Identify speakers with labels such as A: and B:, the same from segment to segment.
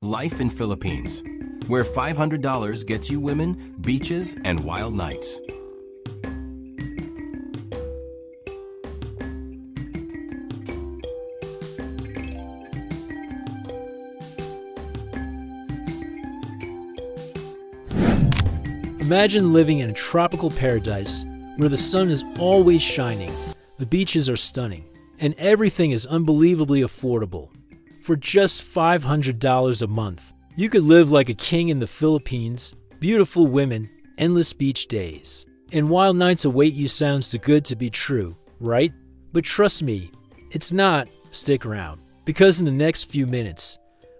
A: Life in Philippines, where $500 gets you women, beaches, and wild nights.
B: Imagine living in a tropical paradise where the sun is always shining, the beaches are stunning, and everything is unbelievably affordable. For just $500 a month, you could live like a king in the Philippines, beautiful women, endless beach days. And wild nights await you sounds too good to be true, right? But trust me, it's not. Stick around, because in the next few minutes,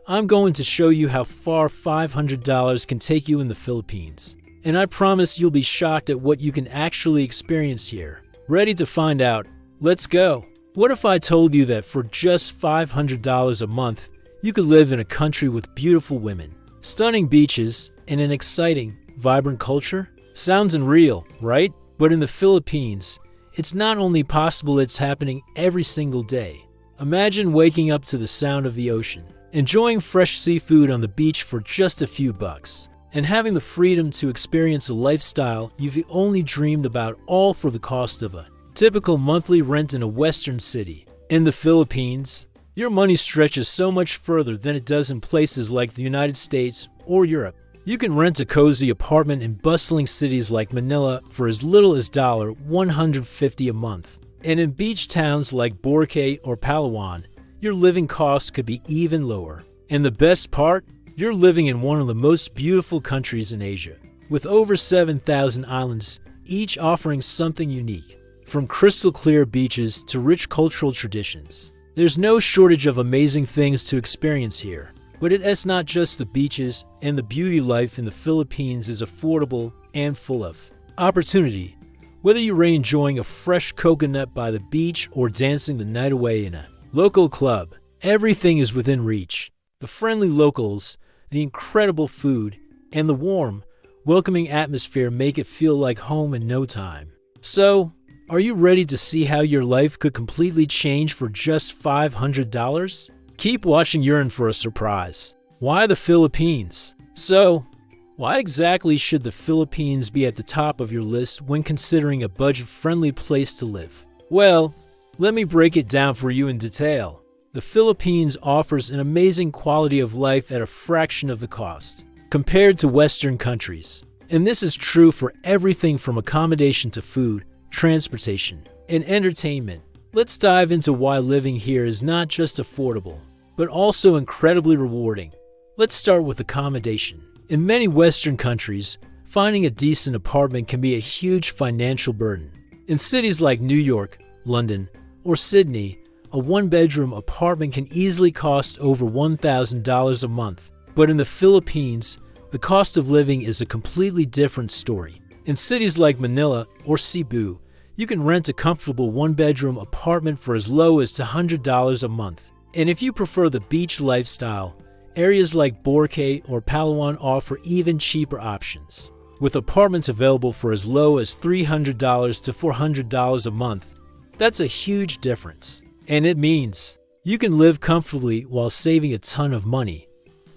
B: I'm going to show you how far $500 can take you in the Philippines. And I promise you'll be shocked at what you can actually experience here. Ready to find out? Let's go! What if I told you that for just $500 a month, you could live in a country with beautiful women, stunning beaches, and an exciting, vibrant culture? Sounds unreal, right? But in the Philippines, it's not only possible, it's happening every single day. Imagine waking up to the sound of the ocean, enjoying fresh seafood on the beach for just a few bucks, and having the freedom to experience a lifestyle you've only dreamed about, all for the cost of a typical monthly rent in a Western city. In the Philippines, your money stretches so much further than it does in places like the United States or Europe. You can rent a cozy apartment in bustling cities like Manila for as little as $150 a month. And in beach towns like Boracay or Palawan, your living costs could be even lower. And the best part? You're living in one of the most beautiful countries in Asia, with over 7,000 islands, each offering something unique. From crystal clear beaches to rich cultural traditions, there's no shortage of amazing things to experience here. But it's not just the beaches, and the beauty. Life in the Philippines is affordable and full of opportunity. Whether you're enjoying a fresh coconut by the beach or dancing the night away in a local club, everything is within reach. The friendly locals, the incredible food, and the warm, welcoming atmosphere make it feel like home in no time. So, are you ready to see how your life could completely change for just $500? Keep watching, you're in for a surprise. Why the Philippines? So, why exactly should the Philippines be at the top of your list when considering a budget-friendly place to live? Well, let me break it down for you in detail. The Philippines offers an amazing quality of life at a fraction of the cost compared to Western countries. And this is true for everything from accommodation to food, transportation, and entertainment. Let's dive into why living here is not just affordable, but also incredibly rewarding. Let's start with accommodation. In many Western countries, finding a decent apartment can be a huge financial burden. In cities like New York, London, or Sydney, a one-bedroom apartment can easily cost over $1,000 a month. But in the Philippines, the cost of living is a completely different story. In cities like Manila or Cebu, you can rent a comfortable one-bedroom apartment for as low as $100 a month. And if you prefer the beach lifestyle, areas like Boracay or Palawan offer even cheaper options, with apartments available for as low as $300 to $400 a month. That's a huge difference. And it means you can live comfortably while saving a ton of money.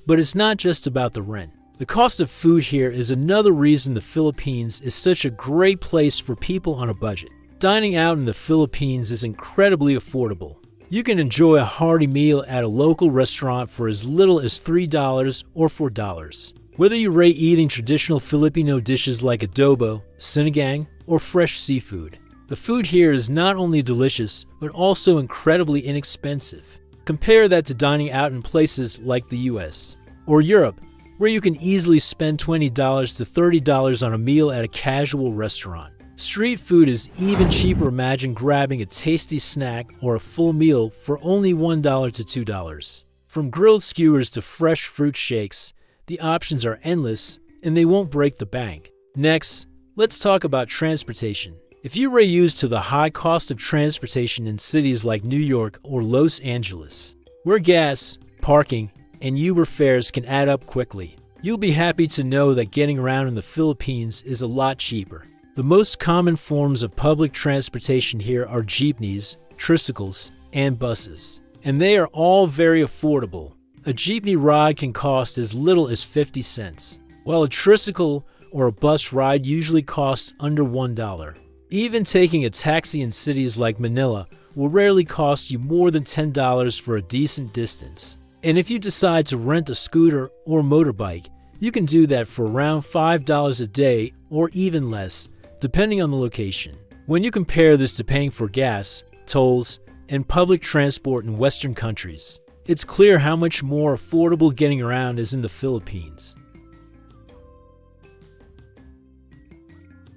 B: But it's not just about the rent. The cost of food here is another reason the Philippines is such a great place for people on a budget. Dining out in the Philippines is incredibly affordable. You can enjoy a hearty meal at a local restaurant for as little as $3 or $4. Whether you rate eating traditional Filipino dishes like adobo, sinigang, or fresh seafood, the food here is not only delicious, but also incredibly inexpensive. Compare that to dining out in places like the US or Europe, where you can easily spend $20 to $30 on a meal at a casual restaurant. Street food is even cheaper. Imagine grabbing a tasty snack or a full meal for only $1 to $2. From grilled skewers to fresh fruit shakes, the options are endless and they won't break the bank. Next, let's talk about transportation. If you are used to the high cost of transportation in cities like New York or Los Angeles, where gas, parking, and Uber fares can add up quickly, you'll be happy to know that getting around in the Philippines is a lot cheaper. The most common forms of public transportation here are jeepneys, tricycles, and buses, and they are all very affordable. A jeepney ride can cost as little as 50 cents, while a tricycle or a bus ride usually costs under $1. Even taking a taxi in cities like Manila will rarely cost you more than $10 for a decent distance. And if you decide to rent a scooter or motorbike, you can do that for around $5 a day or even less, depending on the location. When you compare this to paying for gas, tolls, and public transport in Western countries, it's clear how much more affordable getting around is in the Philippines.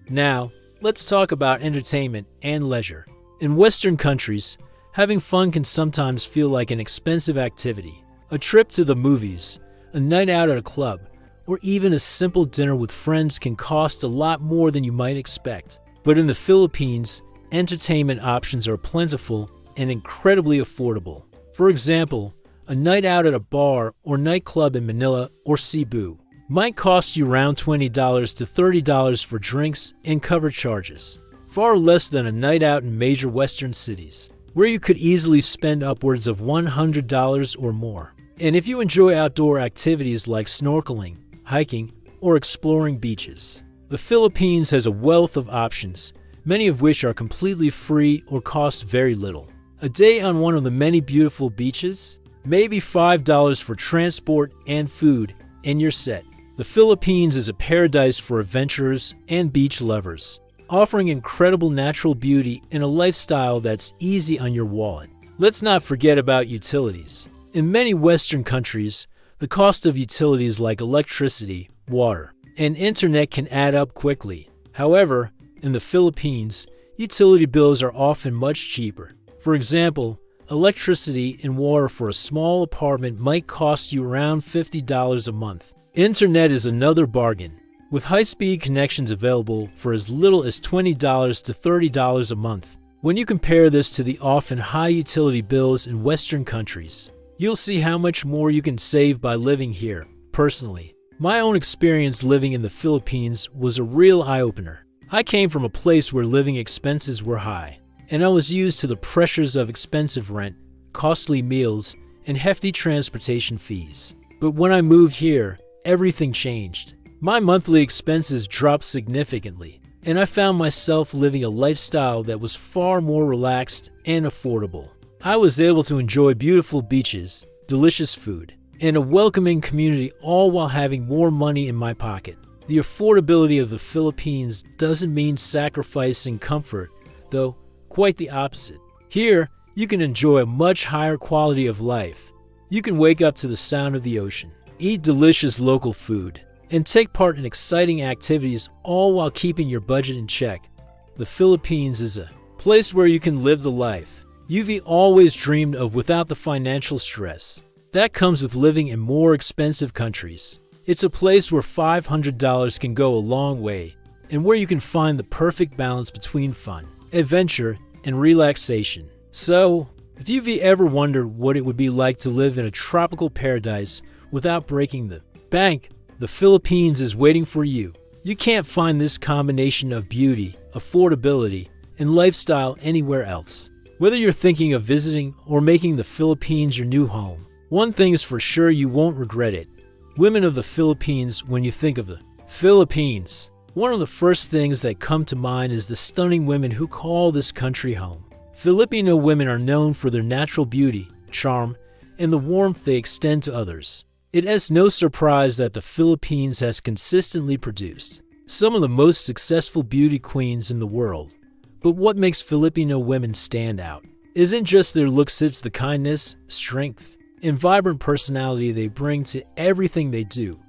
B: Now, let's talk about entertainment and leisure. In Western countries, having fun can sometimes feel like an expensive activity. A trip to the movies, a night out at a club, or even a simple dinner with friends can cost a lot more than you might expect. But in the Philippines, entertainment options are plentiful and incredibly affordable. For example, a night out at a bar or nightclub in Manila or Cebu might cost you around $20 to $30 for drinks and cover charges, far less than a night out in major Western cities, where you could easily spend upwards of $100 or more. And if you enjoy outdoor activities like snorkeling, hiking, or exploring beaches, the Philippines has a wealth of options, many of which are completely free or cost very little. A day on one of the many beautiful beaches, maybe $5 for transport and food, and you're set. The Philippines is a paradise for adventurers and beach lovers, offering incredible natural beauty and a lifestyle that's easy on your wallet. Let's not forget about utilities. In many Western countries, the cost of utilities like electricity, water, and internet can add up quickly. However, in the Philippines, utility bills are often much cheaper. For example, electricity and water for a small apartment might cost you around $50 a month. Internet is another bargain, with high-speed connections available for as little as $20 to $30 a month. When you compare this to the often high utility bills in Western countries, you'll see how much more you can save by living here. Personally, my own experience living in the Philippines was a real eye-opener. I came from a place where living expenses were high, and I was used to the pressures of expensive rent, costly meals, and hefty transportation fees. But when I moved here, everything changed. My monthly expenses dropped significantly, and I found myself living a lifestyle that was far more relaxed and affordable. I was able to enjoy beautiful beaches, delicious food, and a welcoming community, all while having more money in my pocket. The affordability of the Philippines doesn't mean sacrificing comfort, though quite the opposite. Here, you can enjoy a much higher quality of life. You can wake up to the sound of the ocean, eat delicious local food, and take part in exciting activities, all while keeping your budget in check. The Philippines is a place where you can live the life you've always dreamed of without the financial stress that comes with living in more expensive countries. It's a place where $500 can go a long way, and where you can find the perfect balance between fun, adventure, and relaxation. So, if you've ever wondered what it would be like to live in a tropical paradise without breaking the bank, the Philippines is waiting for you. You can't find this combination of beauty, affordability, and lifestyle anywhere else. Whether you're thinking of visiting or making the Philippines your new home, one thing is for sure: you won't regret it. Women of the Philippines. When you think of the Philippines, one of the first things that come to mind is the stunning women who call this country home. Filipino women are known for their natural beauty, charm, and the warmth they extend to others. It is no surprise that the Philippines has consistently produced some of the most successful beauty queens in the world. But what makes Filipino women stand out isn't just their looks, it's the kindness, strength, and vibrant personality they bring to everything they do.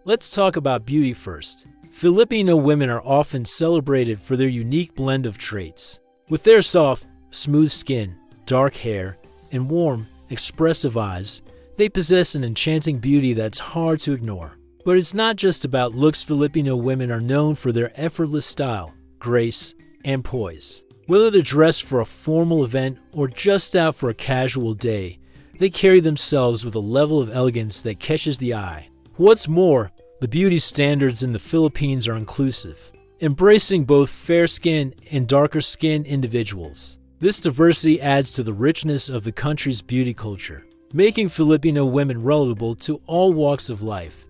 B: Let's talk about beauty first. Filipino women are often celebrated for their unique blend of traits. With their soft, smooth skin, dark hair, and warm, expressive eyes, they possess an enchanting beauty that's hard to ignore. But it's not just about looks. Filipino women are known for their effortless style, grace, and poise. Whether they're dressed for a formal event or just out for a casual day, they carry themselves with a level of elegance that catches the eye. What's more, the beauty standards in the Philippines are inclusive, embracing both fair-skinned and darker-skinned individuals. This diversity adds to the richness of the country's beauty culture, making Filipino women relatable to all walks of life.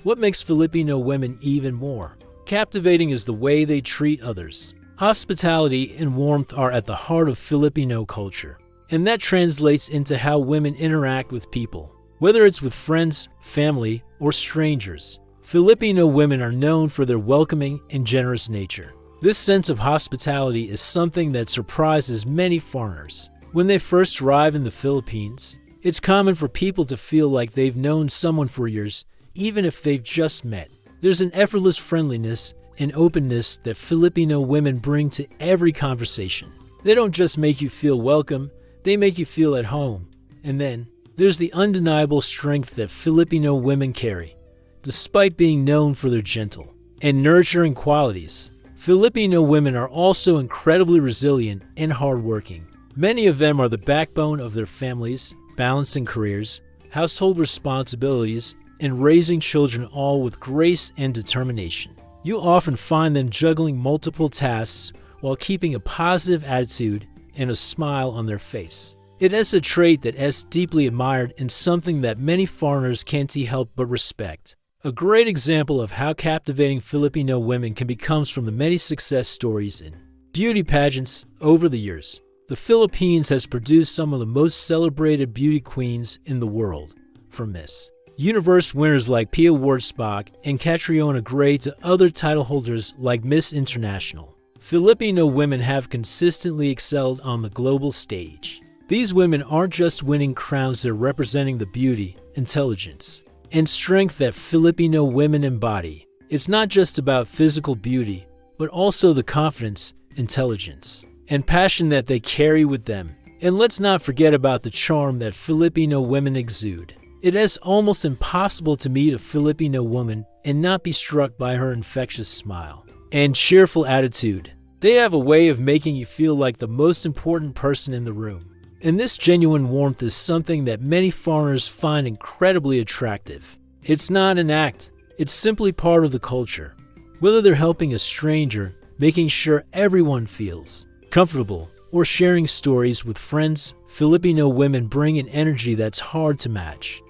B: What makes Filipino women even more captivating is the way they treat others. Hospitality and warmth are at the heart of Filipino culture, and that translates into how women interact with people. Whether it's with friends, family, or strangers, Filipino women are known for their welcoming and generous nature. This sense of hospitality is something that surprises many foreigners. When they first arrive in the Philippines, it's common for people to feel like they've known someone for years, even if they've just met. There's an effortless friendliness and openness that Filipino women bring to every conversation. They don't just make you feel welcome, they make you feel at home. And then, there's the undeniable strength that Filipino women carry. Despite being known for their gentle and nurturing qualities, Filipino women are also incredibly resilient and hardworking. Many of them are the backbone of their families, balancing careers, household responsibilities, and raising children, all with grace and determination. You'll often find them juggling multiple tasks while keeping a positive attitude and a smile on their face. It is a trait that is deeply admired and something that many foreigners can't help but respect. A great example of how captivating Filipino women can be comes from the many success stories in beauty pageants over the years. The Philippines has produced some of the most celebrated beauty queens in the world, from Miss Universe winners like Pia Wurtzbach and Catriona Gray to other title holders like Miss International. Filipino women have consistently excelled on the global stage. These women aren't just winning crowns, they're representing the beauty, intelligence, and strength that Filipino women embody. It's not just about physical beauty, but also the confidence, intelligence, and passion that they carry with them. And let's not forget about the charm that Filipino women exude. It is almost impossible to meet a Filipino woman and not be struck by her infectious smile and cheerful attitude. They have a way of making you feel like the most important person in the room. And this genuine warmth is something that many foreigners find incredibly attractive. It's not an act, it's simply part of the culture. Whether they're helping a stranger, making sure everyone feels comfortable, or sharing stories with friends, Filipino women bring an energy that's hard to match.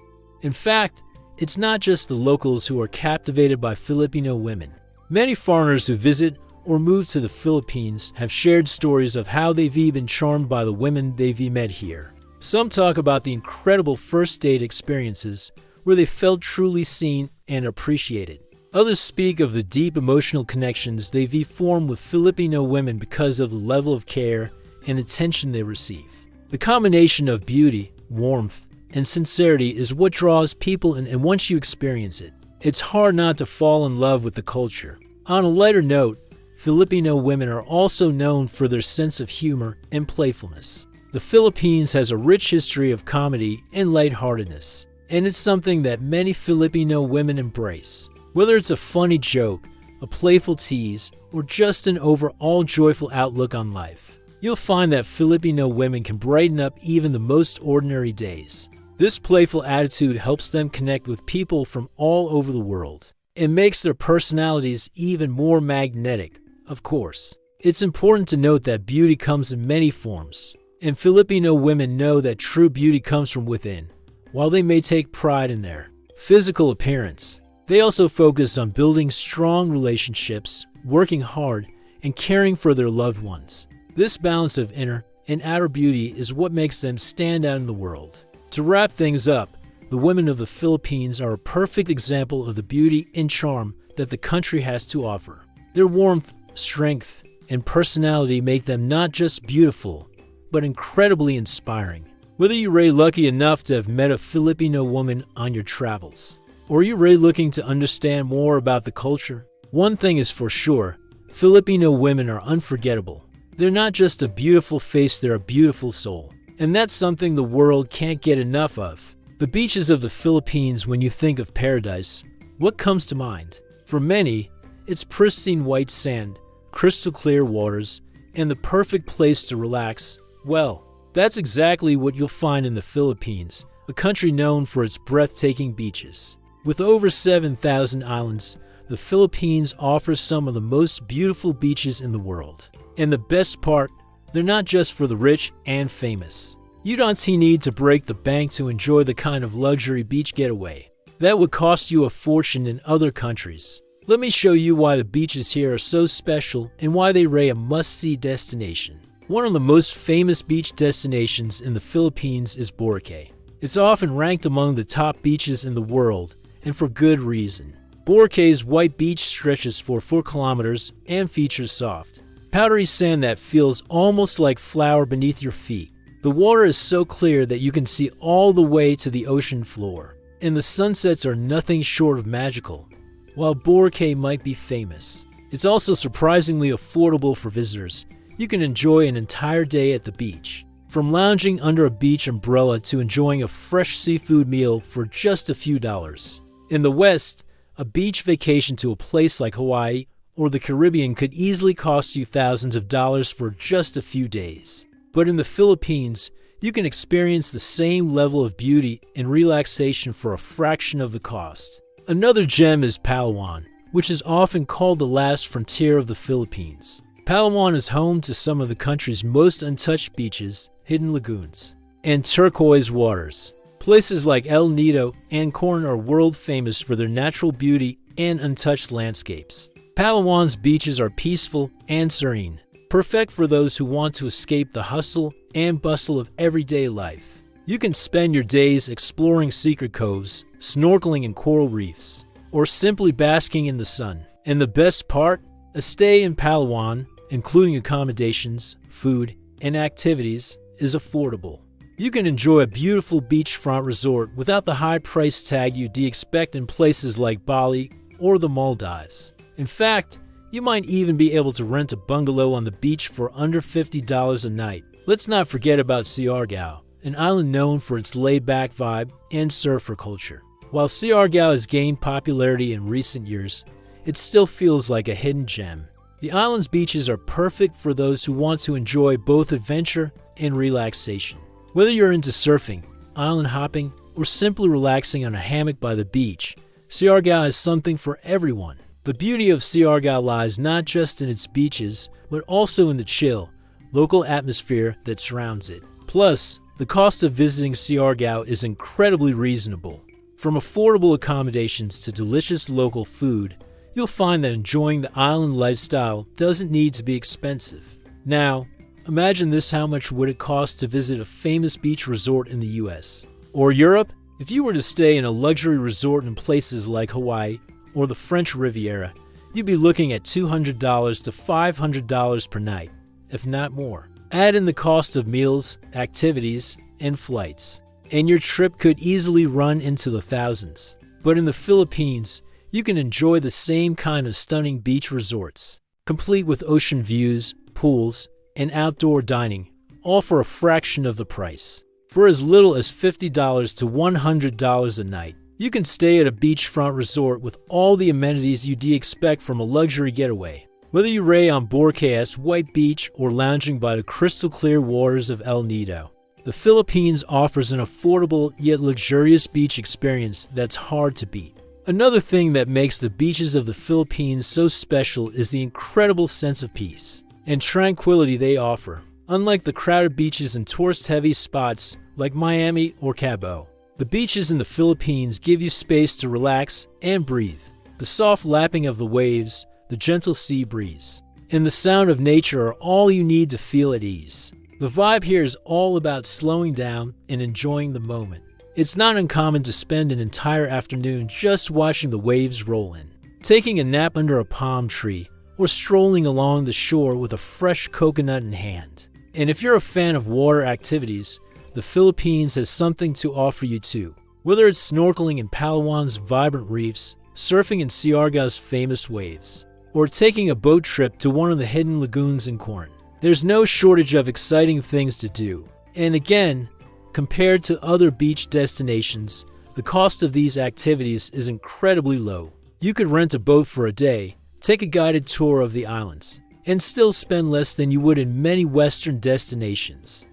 B: In fact, it's not just the locals who are captivated by Filipino women. Many foreigners who visit or move to the Philippines have shared stories of how they've been charmed by the women they've met here. Some talk about the incredible first date experiences where they felt truly seen and appreciated. Others speak of the deep emotional connections they've formed with Filipino women because of the level of care and attention they receive. The combination of beauty, warmth, and sincerity is what draws people in, and once you experience it, it's hard not to fall in love with the culture. On a lighter note, Filipino women are also known for their sense of humor and playfulness. The Philippines has a rich history of comedy and lightheartedness, and it's something that many Filipino women embrace. Whether it's a funny joke, a playful tease, or just an overall joyful outlook on life, you'll find that Filipino women can brighten up even the most ordinary days. This playful attitude helps them connect with people from all over the world. It makes their personalities even more magnetic. Of course, it's important to note that beauty comes in many forms, and Filipino women know that true beauty comes from within. While they may take pride in their physical appearance, they also focus on building strong relationships, working hard, and caring for their loved ones. This balance of inner and outer beauty is what makes them stand out in the world. To wrap things up, the women of the Philippines are a perfect example of the beauty and charm that the country has to offer. Their warmth, strength, and personality make them not just beautiful, but incredibly inspiring. Whether you're really lucky enough to have met a Filipino woman on your travels, or you're really looking to understand more about the culture, one thing is for sure, Filipino women are unforgettable. They're not just a beautiful face, they're a beautiful soul. And that's something the world can't get enough of. The beaches of the Philippines, when you think of paradise, what comes to mind? For many, it's pristine white sand, crystal clear waters, and the perfect place to relax. Well, that's exactly what you'll find in the Philippines, a country known for its breathtaking beaches. With over 7,000 islands, the Philippines offers some of the most beautiful beaches in the world. And the best part, they're not just for the rich and famous. You don't need to break the bank to enjoy the kind of luxury beach getaway that would cost you a fortune in other countries. Let me show you why the beaches here are so special and why they rate a must-see destination. One of the most famous beach destinations in the Philippines is Boracay. It's often ranked among the top beaches in the world, and for good reason. Boracay's white beach stretches for 4 kilometers and features soft, powdery sand that feels almost like flour beneath your feet. The water is so clear that you can see all the way to the ocean floor, and the sunsets are nothing short of magical. While Boracay might be famous, it's also surprisingly affordable for visitors. You can enjoy an entire day at the beach, from lounging under a beach umbrella to enjoying a fresh seafood meal for just a few dollars. In the West, a beach vacation to a place like Hawaii or the Caribbean could easily cost you thousands of dollars for just a few days. But in the Philippines, you can experience the same level of beauty and relaxation for a fraction of the cost. Another gem is Palawan, which is often called the last frontier of the Philippines. Palawan is home to some of the country's most untouched beaches, hidden lagoons, and turquoise waters. Places like El Nido and Coron are world famous for their natural beauty and untouched landscapes. Palawan's beaches are peaceful and serene, perfect for those who want to escape the hustle and bustle of everyday life. You can spend your days exploring secret coves, snorkeling in coral reefs, or simply basking in the sun. And the best part? A stay in Palawan, including accommodations, food, and activities, is affordable. You can enjoy a beautiful beachfront resort without the high price tag you'd expect in places like Bali or the Maldives. In fact, you might even be able to rent a bungalow on the beach for under $50 a night. Let's not forget about Siargao, an island known for its laid-back vibe and surfer culture. While Siargao has gained popularity in recent years, it still feels like a hidden gem. The island's beaches are perfect for those who want to enjoy both adventure and relaxation. Whether you're into surfing, island hopping, or simply relaxing on a hammock by the beach, Siargao has something for everyone. The beauty of Siargao lies not just in its beaches, but also in the chill, local atmosphere that surrounds it. Plus, the cost of visiting Siargao is incredibly reasonable. From affordable accommodations to delicious local food, you'll find that enjoying the island lifestyle doesn't need to be expensive. Now, imagine this: how much would it cost to visit a famous beach resort in the US? Or Europe? If you were to stay in a luxury resort in places like Hawaii or the French Riviera, you'd be looking at $200 to $500 per night, if not more. Add in the cost of meals, activities, and flights, and your trip could easily run into the thousands. But in the Philippines, you can enjoy the same kind of stunning beach resorts, complete with ocean views, pools, and outdoor dining, all for a fraction of the price. For as little as $50 to $100 a night, you can stay at a beachfront resort with all the amenities you'd expect from a luxury getaway. Whether you ray on Boracay's white beach or lounging by the crystal-clear waters of El Nido, the Philippines offers an affordable yet luxurious beach experience that's hard to beat. Another thing that makes the beaches of the Philippines so special is the incredible sense of peace and tranquility they offer. Unlike the crowded beaches in tourist-heavy spots like Miami or Cabo, the beaches in the Philippines give you space to relax and breathe. The soft lapping of the waves, the gentle sea breeze, and the sound of nature are all you need to feel at ease. The vibe here is all about slowing down and enjoying the moment. It's not uncommon to spend an entire afternoon just watching the waves roll in, taking a nap under a palm tree, or strolling along the shore with a fresh coconut in hand. And if you're a fan of water activities, the Philippines has something to offer you too. Whether it's snorkeling in Palawan's vibrant reefs, surfing in Siargao's famous waves, or taking a boat trip to one of the hidden lagoons in Coron, there's no shortage of exciting things to do. And again, compared to other beach destinations, the cost of these activities is incredibly low. You could rent a boat for a day, take a guided tour of the islands, and still spend less than you would in many Western destinations.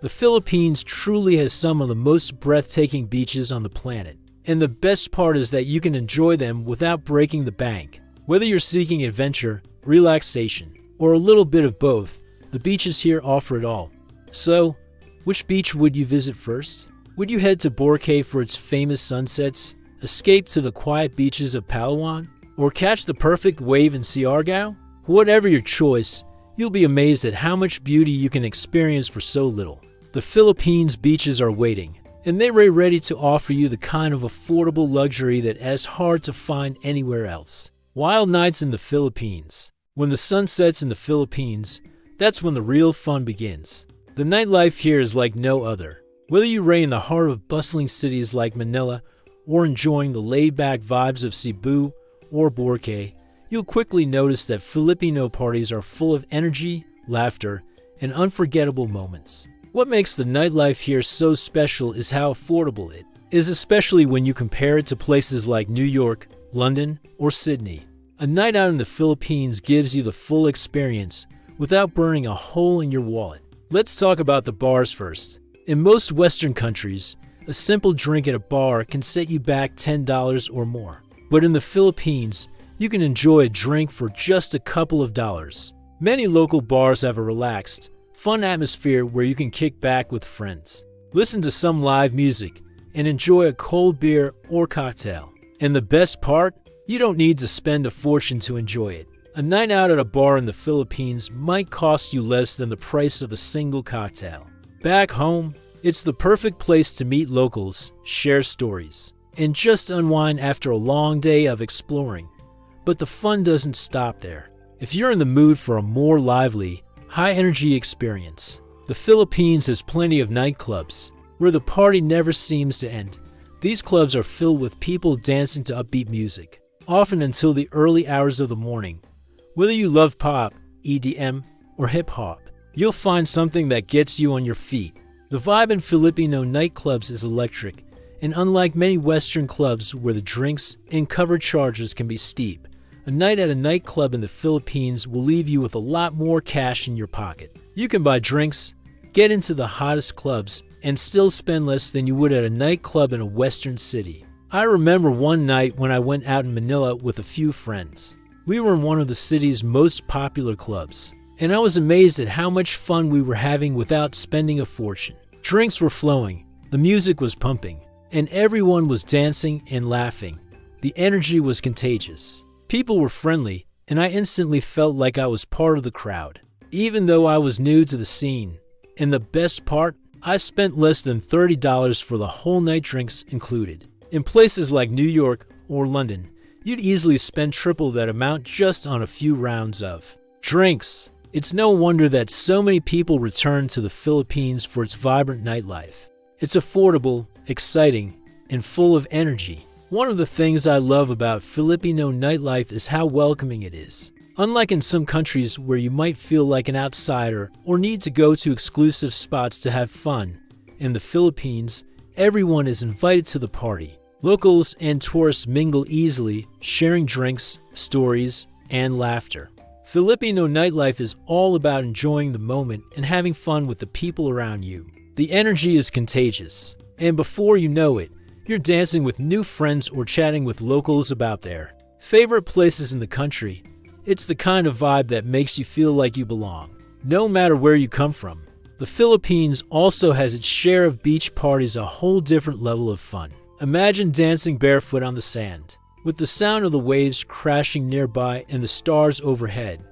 B: The Philippines truly has some of the most breathtaking beaches on the planet, and the best part is that you can enjoy them without breaking the bank. Whether you're seeking adventure, relaxation, or a little bit of both, the beaches here offer it all. So, Which beach would you visit first? Would you head to Boracay for its famous sunsets, escape to the quiet beaches of Palawan, or catch the perfect wave in Siargao? Whatever your choice, you'll be amazed at how much beauty you can experience for so little. The Philippines beaches are waiting, and they're ready to offer you the kind of affordable luxury that is hard to find anywhere else. Wild nights in the Philippines. When the sun sets in the Philippines, that's when the real fun begins. The nightlife here is like no other. Whether you reign in the heart of bustling cities like Manila or enjoying the laid-back vibes of Cebu or Boracay, you'll quickly notice that Filipino parties are full of energy, laughter, and unforgettable moments. What makes the nightlife here so special is how affordable it is, especially when you compare it to places like New York, London, or Sydney. A night out in the Philippines gives you the full experience without burning a hole in your wallet. Let's talk about the bars first. In most Western countries, a simple drink at a bar can set you back $10 or more. But in the Philippines, you can enjoy a drink for just a couple of dollars. Many local bars have a relaxed, fun atmosphere where you can kick back with friends, listen to some live music, and enjoy a cold beer or cocktail. And the best part? You don't need to spend a fortune to enjoy it. A night out at a bar in the Philippines might cost you less than the price of a single cocktail. Back home, it's the perfect place to meet locals, share stories, and just unwind after a long day of exploring. But the fun doesn't stop there. If you're in the mood for a more lively, high-energy experience, the Philippines has plenty of nightclubs, where the party never seems to end. These clubs are filled with people dancing to upbeat music, often until the early hours of the morning. Whether you love pop, EDM, or hip-hop, you'll find something that gets you on your feet. The vibe in Filipino nightclubs is electric, and unlike many Western clubs where the drinks and cover charges can be steep, a night at a nightclub in the Philippines will leave you with a lot more cash in your pocket. You can buy drinks, get into the hottest clubs, and still spend less than you would at a nightclub in a Western city. I remember one night when I went out in Manila with a few friends. We were in one of the city's most popular clubs, and I was amazed at how much fun we were having without spending a fortune. Drinks were flowing, the music was pumping, and everyone was dancing and laughing. The energy was contagious. People were friendly, and I instantly felt like I was part of the crowd, even though I was new to the scene. And the best part, I spent less than $30 for the whole night, drinks included. In places like New York or London, you'd easily spend triple that amount just on a few rounds of drinks. It's no wonder that so many people return to the Philippines for its vibrant nightlife. It's affordable, exciting, and full of energy. One of the things I love about Filipino nightlife is how welcoming it is. Unlike in some countries where you might feel like an outsider or need to go to exclusive spots to have fun, in the Philippines, everyone is invited to the party. Locals and tourists mingle easily, sharing drinks, stories, and laughter. Filipino nightlife is all about enjoying the moment and having fun with the people around you. The energy is contagious, and before you know it, you're dancing with new friends or chatting with locals about their favorite places in the country. It's the kind of vibe that makes you feel like you belong, no matter where you come from. The Philippines also has its share of beach parties, a whole different level of fun. Imagine dancing barefoot on the sand, with the sound of the waves crashing nearby and the stars overhead.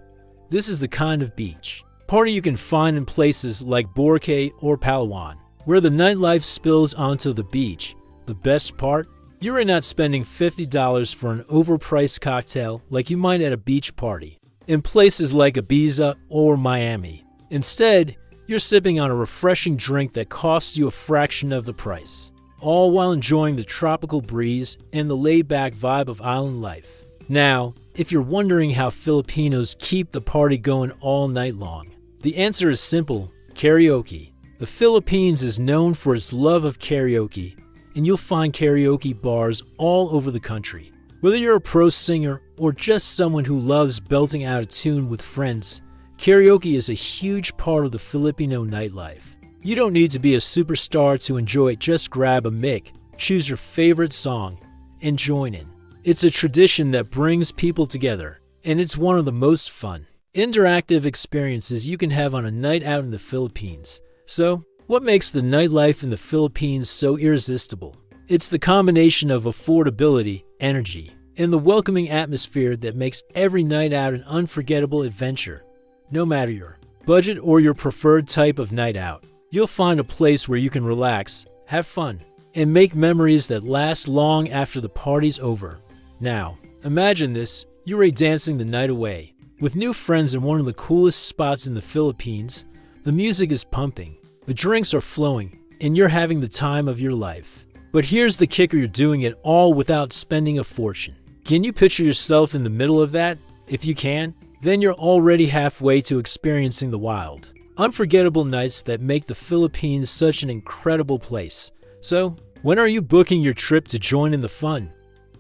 B: This is the kind of beach party you can find in places like Boracay or Palawan, where the nightlife spills onto the beach. The best part? You're not spending $50 for an overpriced cocktail like you might at a beach party in places like Ibiza or Miami. Instead, you're sipping on a refreshing drink that costs you a fraction of the price, all while enjoying the tropical breeze and the laid-back vibe of island life. Now, if you're wondering how Filipinos keep the party going all night long, the answer is simple: karaoke. The Philippines is known for its love of karaoke, and you'll find karaoke bars all over the country. Whether you're a pro singer or just someone who loves belting out a tune with friends, karaoke is a huge part of the Filipino nightlife. You don't need to be a superstar to enjoy it. Just grab a mic, choose your favorite song, and join in. It's a tradition that brings people together, and it's one of the most fun, interactive experiences you can have on a night out in the Philippines. So, What makes the nightlife in the Philippines so irresistible? It's the combination of affordability, energy, and the welcoming atmosphere that makes every night out an unforgettable adventure. No matter your budget or your preferred type of night out, you'll find a place where you can relax, have fun, and make memories that last long after the party's over. Now, imagine this, you're already dancing the night away. With new friends in one of the coolest spots in the Philippines, the music is pumping, the drinks are flowing, and you're having the time of your life. But here's the kicker, you're doing it all without spending a fortune. Can you picture yourself in the middle of that? If you can, then you're already halfway to experiencing the wild, unforgettable nights that make the Philippines such an incredible place. So, when are you booking your trip to join in the fun?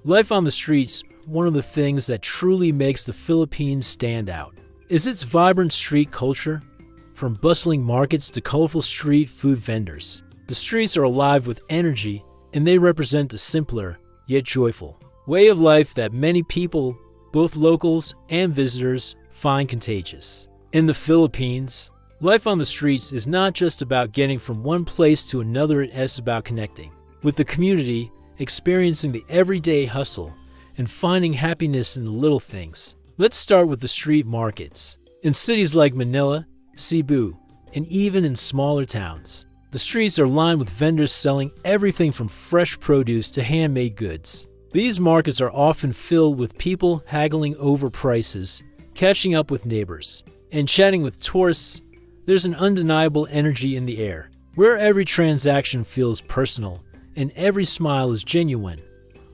B: Life on the streets, one of the things that truly makes the Philippines stand out, is its vibrant street culture. From bustling markets to colorful street food vendors, the streets are alive with energy, and they represent a simpler, yet joyful, way of life that many people, both locals and visitors, find contagious. In the Philippines, life on the streets is not just about getting from one place to another, it's about connecting with the community, experiencing the everyday hustle, and finding happiness in the little things. Let's start with the street markets. In cities like Manila, Cebu, and even in smaller towns, the streets are lined with vendors selling everything from fresh produce to handmade goods. These markets are often filled with people haggling over prices, catching up with neighbors, and chatting with tourists. There's an undeniable energy in the air, where every transaction feels personal and every smile is genuine.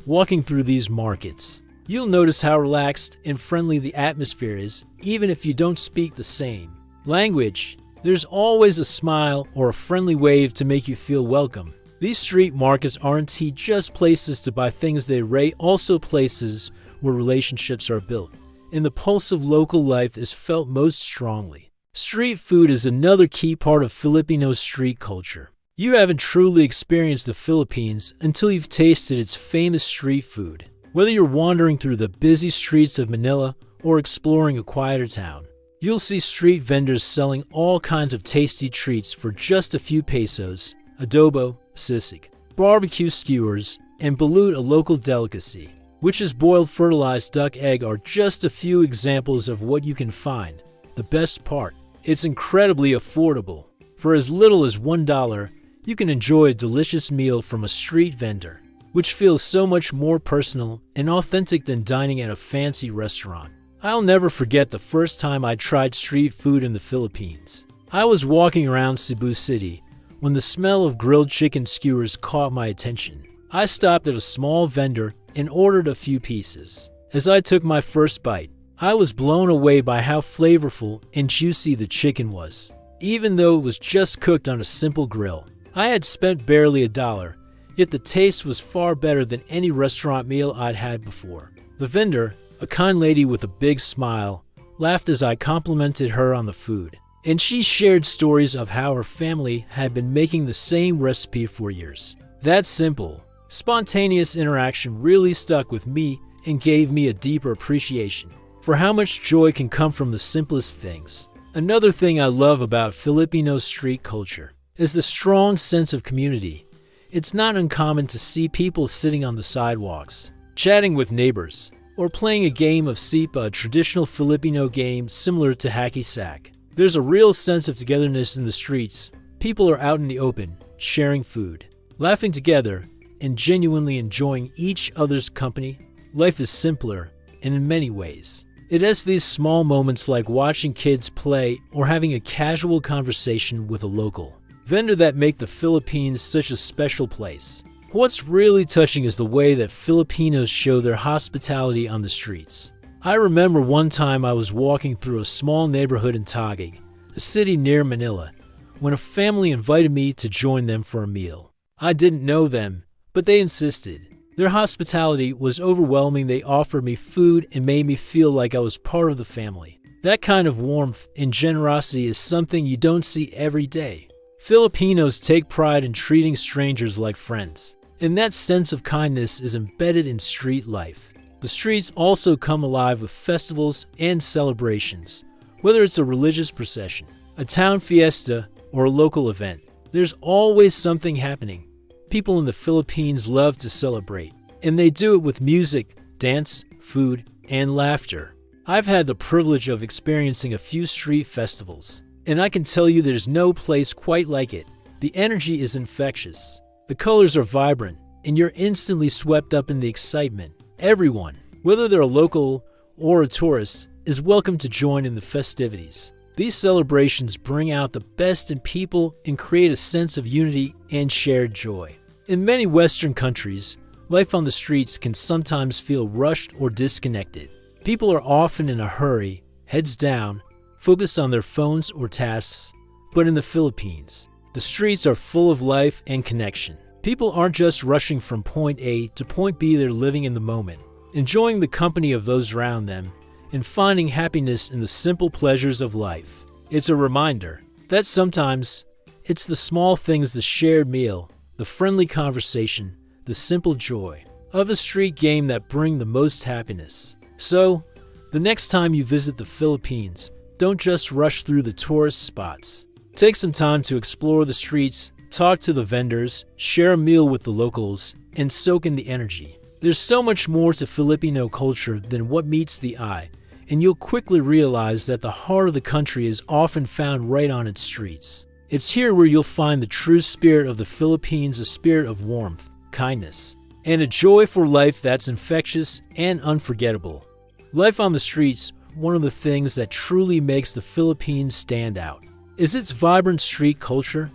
B: Walking through these markets, you'll notice how relaxed and friendly the atmosphere is, even if you don't speak the same language. There's always a smile or a friendly wave to make you feel welcome. These street markets aren't just places to buy things, they're also places where relationships are built, and the pulse of local life is felt most strongly. Street food is another key part of Filipino street culture. You haven't truly experienced the Philippines until you've tasted its famous street food. Whether you're wandering through the busy streets of Manila or exploring a quieter town, you'll see street vendors selling all kinds of tasty treats for just a few pesos. Adobo, sisig, barbecue skewers, and balut, a local delicacy, which is boiled fertilized duck egg, are just a few examples of what you can find. The best part, it's incredibly affordable. For as little as $1, you can enjoy a delicious meal from a street vendor, which feels so much more personal and authentic than dining at a fancy restaurant. I'll never forget the first time I tried street food in the Philippines. I was walking around Cebu City when the smell of grilled chicken skewers caught my attention. I stopped at a small vendor and ordered a few pieces. As I took my first bite, I was blown away by how flavorful and juicy the chicken was. Even though it was just cooked on a simple grill, I had spent barely $1, yet the taste was far better than any restaurant meal I'd had before. The vendor, a kind lady with a big smile, laughed as I complimented her on the food, and she shared stories of how her family had been making the same recipe for years. That simple, spontaneous interaction really stuck with me and gave me a deeper appreciation for how much joy can come from the simplest things. Another thing I love about Filipino street culture is the strong sense of community. It's not uncommon to see people sitting on the sidewalks, chatting with neighbors, or playing a game of sipa, a traditional Filipino game similar to hacky sack. There's a real sense of togetherness in the streets. People are out in the open, sharing food, laughing together, and genuinely enjoying each other's company. Life is simpler, and in many ways, it has these small moments like watching kids play or having a casual conversation with a local vendor that make the Philippines such a special place. What's really touching is the way that Filipinos show their hospitality on the streets. I remember one time I was walking through a small neighborhood in Taguig, a city near Manila, when a family invited me to join them for a meal. I didn't know them, but they insisted. Their hospitality was overwhelming. They offered me food and made me feel like I was part of the family. That kind of warmth and generosity is something you don't see every day. Filipinos take pride in treating strangers like friends, and that sense of kindness is embedded in street life. The streets also come alive with festivals and celebrations. Whether it's a religious procession, a town fiesta, or a local event, There's always something happening. People in the Philippines love to celebrate, and they do it with music, dance, food, and laughter. I've had the privilege of experiencing a few street festivals, and I can tell you there's no place quite like it. The energy is infectious. The colors are vibrant, and you're instantly swept up in the excitement. Everyone, whether they're a local or a tourist, is welcome to join in the festivities. These celebrations bring out the best in people and create a sense of unity and shared joy. In many Western countries, life on the streets can sometimes feel rushed or disconnected. People are often in a hurry, heads down, focused on their phones or tasks. But in the Philippines, the streets are full of life and connection. People aren't just rushing from point A to point B, they're living in the moment, enjoying the company of those around them, and finding happiness in the simple pleasures of life. It's a reminder that sometimes it's the small things, the shared meal, the friendly conversation, the simple joy of a street game that bring the most happiness. So, the next time you visit the Philippines, don't just rush through the tourist spots. Take some time to explore the streets, talk to the vendors, share a meal with the locals, and soak in the energy. There's so much more to Filipino culture than what meets the eye, and you'll quickly realize that the heart of the country is often found right on its streets. It's here where you'll find the true spirit of the Philippines, a spirit of warmth, kindness, and a joy for life that's infectious and unforgettable. Life on the streets, one of the things that truly makes the Philippines stand out, is its vibrant street culture.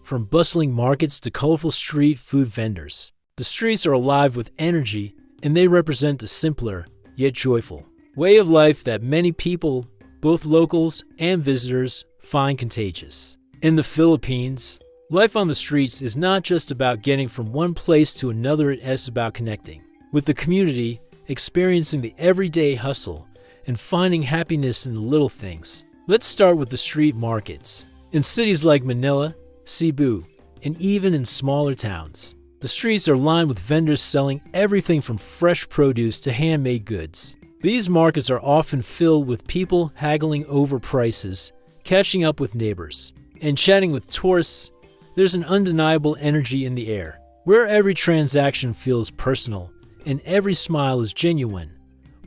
B: From bustling markets to colorful street food vendors, the streets are alive with energy, and they represent a simpler, yet joyful, way of life that many people, both locals and visitors, find contagious. In the Philippines, life on the streets is not just about getting from one place to another, it's about connecting with the community, experiencing the everyday hustle, and finding happiness in the little things. Let's start with the street markets. In cities like Manila, Cebu, and even in smaller towns, the streets are lined with vendors selling everything from fresh produce to handmade goods. These markets are often filled with people haggling over prices, catching up with neighbors, and chatting with tourists. There's an undeniable energy in the air, where every transaction feels personal and every smile is genuine.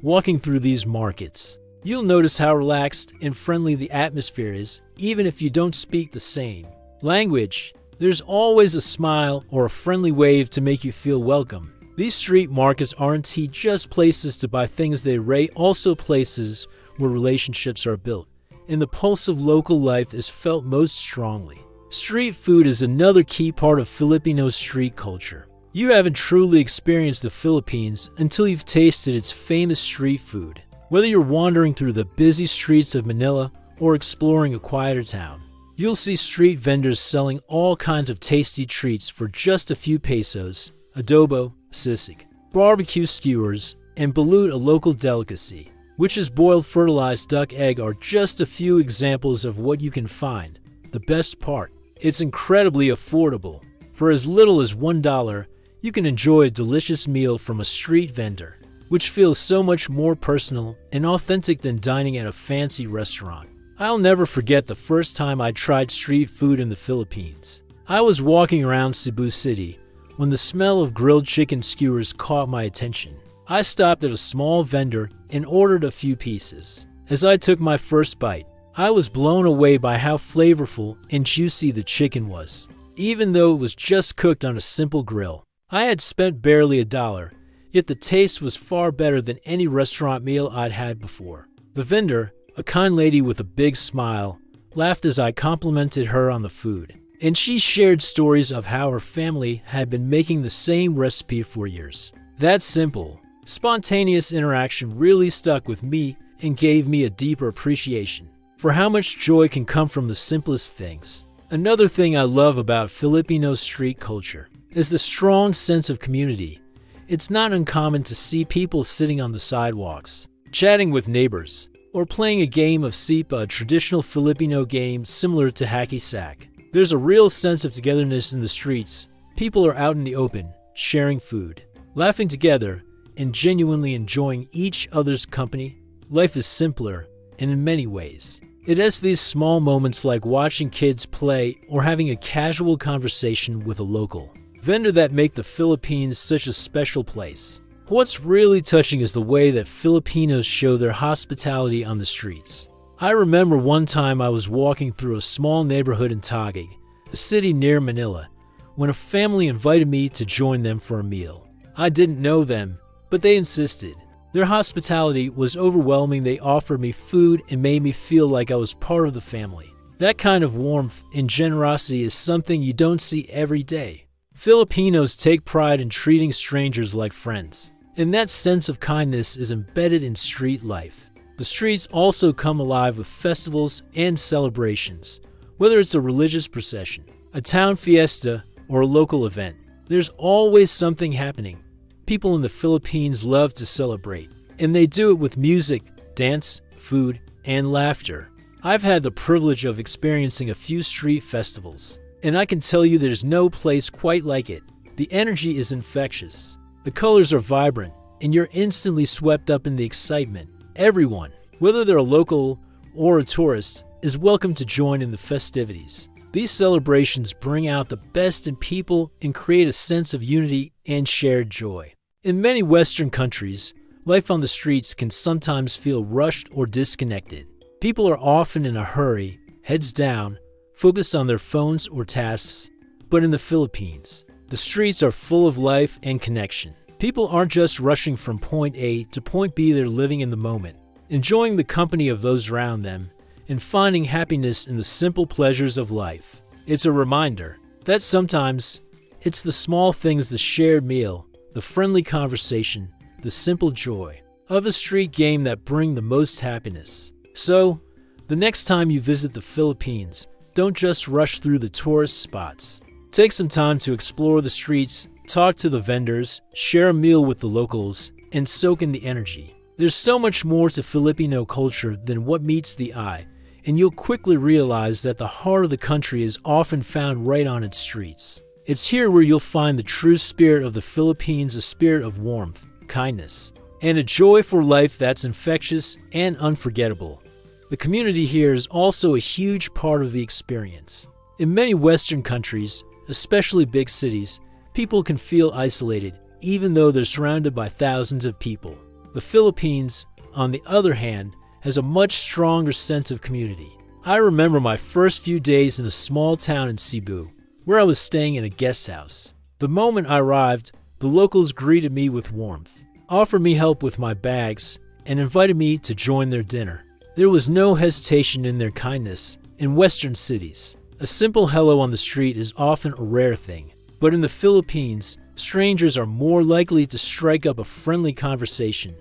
B: Walking through these markets, you'll notice how relaxed and friendly the atmosphere is, even if you don't speak the same language. There's always a smile or a friendly wave to make you feel welcome. These street markets aren't just places to buy things, they're also places where relationships are built, and the pulse of local life is felt most strongly. Street food is another key part of Filipino street culture. You haven't truly experienced the Philippines until you've tasted its famous street food. Whether you're wandering through the busy streets of Manila or exploring a quieter town, you'll see street vendors selling all kinds of tasty treats for just a few pesos. Adobo, sisig, barbecue skewers, and balut, a local delicacy, which is boiled fertilized duck egg, are just a few examples of what you can find. The best part, it's incredibly affordable. For as little as $1, you can enjoy a delicious meal from a street vendor, which feels so much more personal and authentic than dining at a fancy restaurant. I'll never forget the first time I tried street food in the Philippines. I was walking around Cebu City when the smell of grilled chicken skewers caught my attention. I stopped at a small vendor and ordered a few pieces. As I took my first bite, I was blown away by how flavorful and juicy the chicken was. Even though it was just cooked on a simple grill, I had spent barely $1, yet the taste was far better than any restaurant meal I'd had before. The vendor, a kind lady with a big smile, laughed as I complimented her on the food, and she shared stories of how her family had been making the same recipe for years. That simple, spontaneous interaction really stuck with me and gave me a deeper appreciation for how much joy can come from the simplest things. Another thing I love about Filipino street culture is the strong sense of community. It's not uncommon to see people sitting on the sidewalks, chatting with neighbors, or playing a game of sipa, a traditional Filipino game similar to hacky sack. There's a real sense of togetherness in the streets. People are out in the open, sharing food, laughing together, and genuinely enjoying each other's company. Life is simpler, and in many ways, It has these small moments like watching kids play or having a casual conversation with a local vendor that make the Philippines such a special place. What's really touching is the way that Filipinos show their hospitality on the streets. I remember one time I was walking through a small neighborhood in Taguig, a city near Manila, when a family invited me to join them for a meal. I didn't know them, but they insisted. Their hospitality was overwhelming. They offered me food and made me feel like I was part of the family. That kind of warmth and generosity is something you don't see every day. Filipinos take pride in treating strangers like friends, and that sense of kindness is embedded in street life. The streets also come alive with festivals and celebrations. Whether it's a religious procession, a town fiesta, or a local event, there's always something happening. People in the Philippines love to celebrate, and they do it with music, dance, food, and laughter. I've had the privilege of experiencing a few street festivals, and I can tell you there's no place quite like it. The energy is infectious. The colors are vibrant, and you're instantly swept up in the excitement. Everyone, whether they're a local or a tourist, is welcome to join in the festivities. These celebrations bring out the best in people and create a sense of unity and shared joy. In many Western countries, life on the streets can sometimes feel rushed or disconnected. People are often in a hurry, heads down, focused on their phones or tasks. But in the Philippines, the streets are full of life and connection. People aren't just rushing from point A to point B, they're living in the moment, enjoying the company of those around them, and finding happiness in the simple pleasures of life. It's a reminder that sometimes it's the small things, the shared meal, the friendly conversation, the simple joy of a street game that bring the most happiness. So, the next time you visit the Philippines, don't just rush through the tourist spots. Take some time to explore the streets, talk to the vendors, share a meal with the locals, and soak in the energy. There's so much more to Filipino culture than what meets the eye, and you'll quickly realize that the heart of the country is often found right on its streets. It's here where you'll find the true spirit of the Philippines, a spirit of warmth, kindness, and a joy for life that's infectious and unforgettable. The community here is also a huge part of the experience. In many Western countries, especially big cities, people can feel isolated, even though they're surrounded by thousands of people. The Philippines, on the other hand, has a much stronger sense of community. I remember my first few days in a small town in Cebu, where I was staying in a guest house. The moment I arrived, the locals greeted me with warmth, offered me help with my bags, and invited me to join their dinner. There was no hesitation in their kindness. In Western cities, a simple hello on the street is often a rare thing, but in the Philippines, strangers are more likely to strike up a friendly conversation.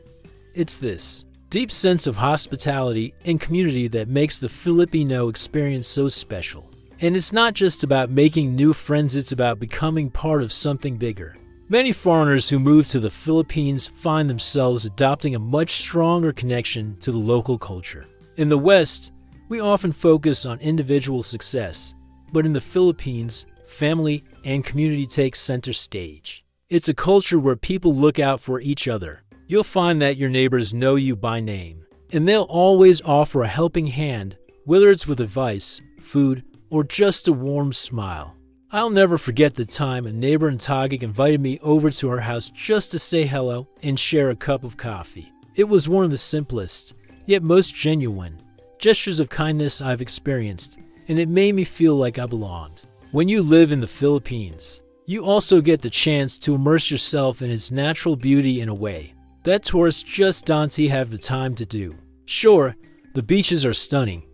B: It's this deep sense of hospitality and community that makes the Filipino experience so special. And it's not just about making new friends, it's about becoming part of something bigger. Many foreigners who move to the Philippines find themselves adopting a much stronger connection to the local culture. In the West, we often focus on individual success, but in the Philippines, family and community take center stage. It's a culture where people look out for each other. You'll find that your neighbors know you by name, and they'll always offer a helping hand, whether it's with advice, food, or just a warm smile. I'll never forget the time a neighbor in Taguig invited me over to her house just to say hello and share a cup of coffee. It was one of the simplest, yet most genuine, gestures of kindness I've experienced, and it made me feel like I belonged. When you live in the Philippines, you also get the chance to immerse yourself in its natural beauty in a way that tourists just don't have the time to do. Sure, the beaches are stunning,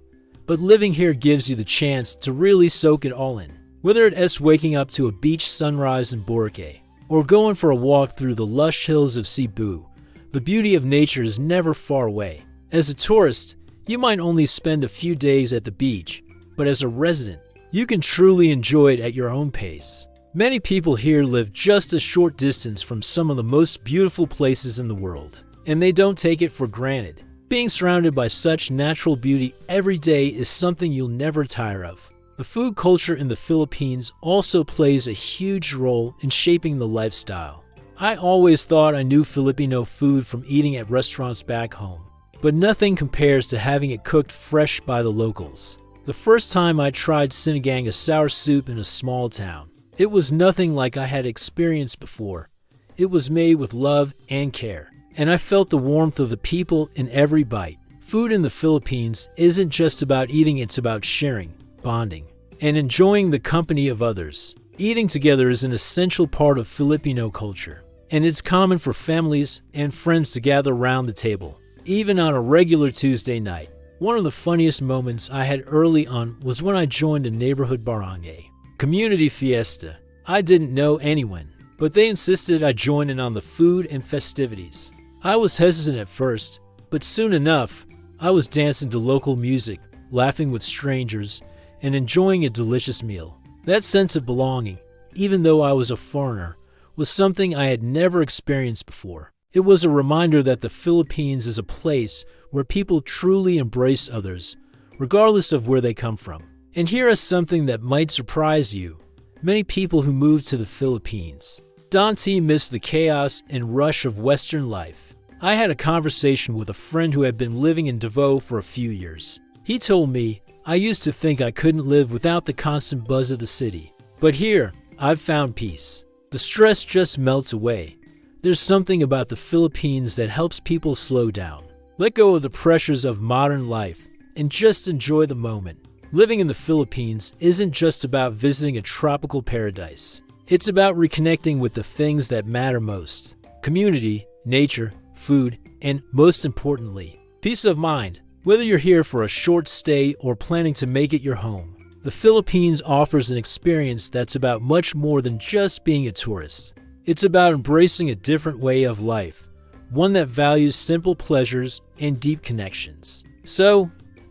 B: but living here gives you the chance to really soak it all in. Whether it's waking up to a beach sunrise in Boracay, or going for a walk through the lush hills of Cebu, the beauty of nature is never far away. As a tourist, you might only spend a few days at the beach, but as a resident, you can truly enjoy it at your own pace. Many people here live just a short distance from some of the most beautiful places in the world, and they don't take it for granted. Being surrounded by such natural beauty every day is something you'll never tire of. The food culture in the Philippines also plays a huge role in shaping the lifestyle. I always thought I knew Filipino food from eating at restaurants back home, but nothing compares to having it cooked fresh by the locals. The first time I tried sinigang, a sour soup in a small town, it was nothing like I had experienced before. It was made with love and care, and I felt the warmth of the people in every bite. Food in the Philippines isn't just about eating, it's about sharing, bonding, and enjoying the company of others. Eating together is an essential part of Filipino culture, and it's common for families and friends to gather around the table, even on a regular Tuesday night. One of the funniest moments I had early on was when I joined a neighborhood barangay community fiesta. I didn't know anyone, but they insisted I join in on the food and festivities. I was hesitant at first, but soon enough, I was dancing to local music, laughing with strangers, and enjoying a delicious meal. That sense of belonging, even though I was a foreigner, was something I had never experienced before. It was a reminder that the Philippines is a place where people truly embrace others, regardless of where they come from. And here is something that might surprise you. Many people who move to the Philippines don't miss the chaos and rush of Western life. I had a conversation with a friend who had been living in Davao for a few years. He told me, "I used to think I couldn't live without the constant buzz of the city. But here, I've found peace. The stress just melts away. There's something about the Philippines that helps people slow down, let go of the pressures of modern life, and just enjoy the moment." Living in the Philippines isn't just about visiting a tropical paradise. It's about reconnecting with the things that matter most: community, nature, food, and most importantly, peace of mind. Whether you're here for a short stay or planning to make it your home, the Philippines offers an experience that's about much more than just being a tourist. It's about embracing a different way of life, one that values simple pleasures and deep connections. So,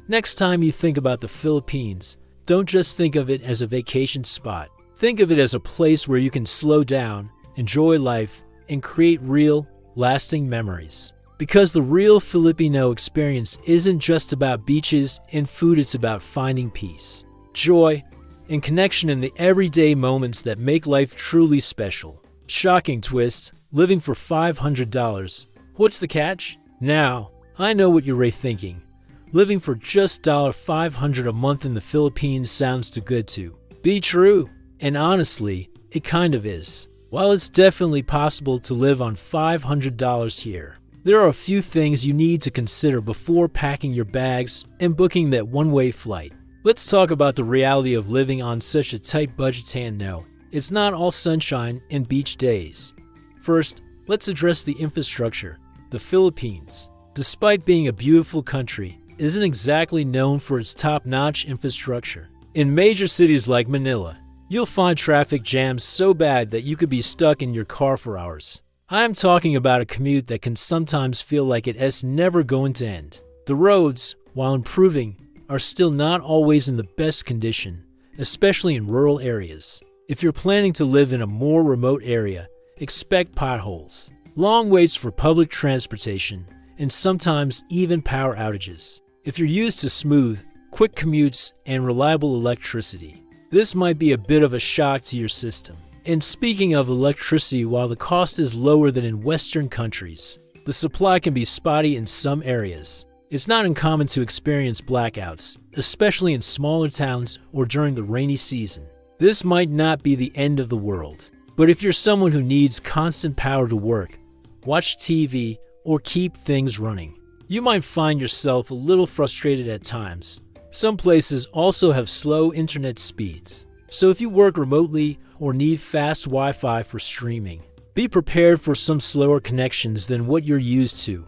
B: next time you think about the Philippines, don't just think of it as a vacation spot. Think of it as a place where you can slow down, enjoy life, and create real, lasting memories. Because the real Filipino experience isn't just about beaches and food, it's about finding peace, joy, and connection in the everyday moments that make life truly special. Shocking twist, living for $500. What's the catch? Now, I know what you're thinking. Living for just $500 a month in the Philippines sounds too good to be true. And honestly, it kind of is. While it's definitely possible to live on $500 here, there are a few things you need to consider before packing your bags and booking that one-way flight. Let's talk about the reality of living on such a tight budget. And no, it's not all sunshine and beach days. First, let's address the infrastructure. The Philippines, despite being a beautiful country, isn't exactly known for its top-notch infrastructure. In major cities like Manila, you'll find traffic jams so bad that you could be stuck in your car for hours. I'm talking about a commute that can sometimes feel like it's never going to end. The roads, while improving, are still not always in the best condition, especially in rural areas. If you're planning to live in a more remote area, expect potholes, long waits for public transportation, and sometimes even power outages. If you're used to smooth, quick commutes and reliable electricity, this might be a bit of a shock to your system. And speaking of electricity, while the cost is lower than in Western countries, the supply can be spotty in some areas. It's not uncommon to experience blackouts, especially in smaller towns or during the rainy season. This might not be the end of the world, but if you're someone who needs constant power to work, watch TV, or keep things running, you might find yourself a little frustrated at times. Some places also have slow internet speeds, so if you work remotely or need fast Wi-Fi for streaming, be prepared for some slower connections than what you're used to.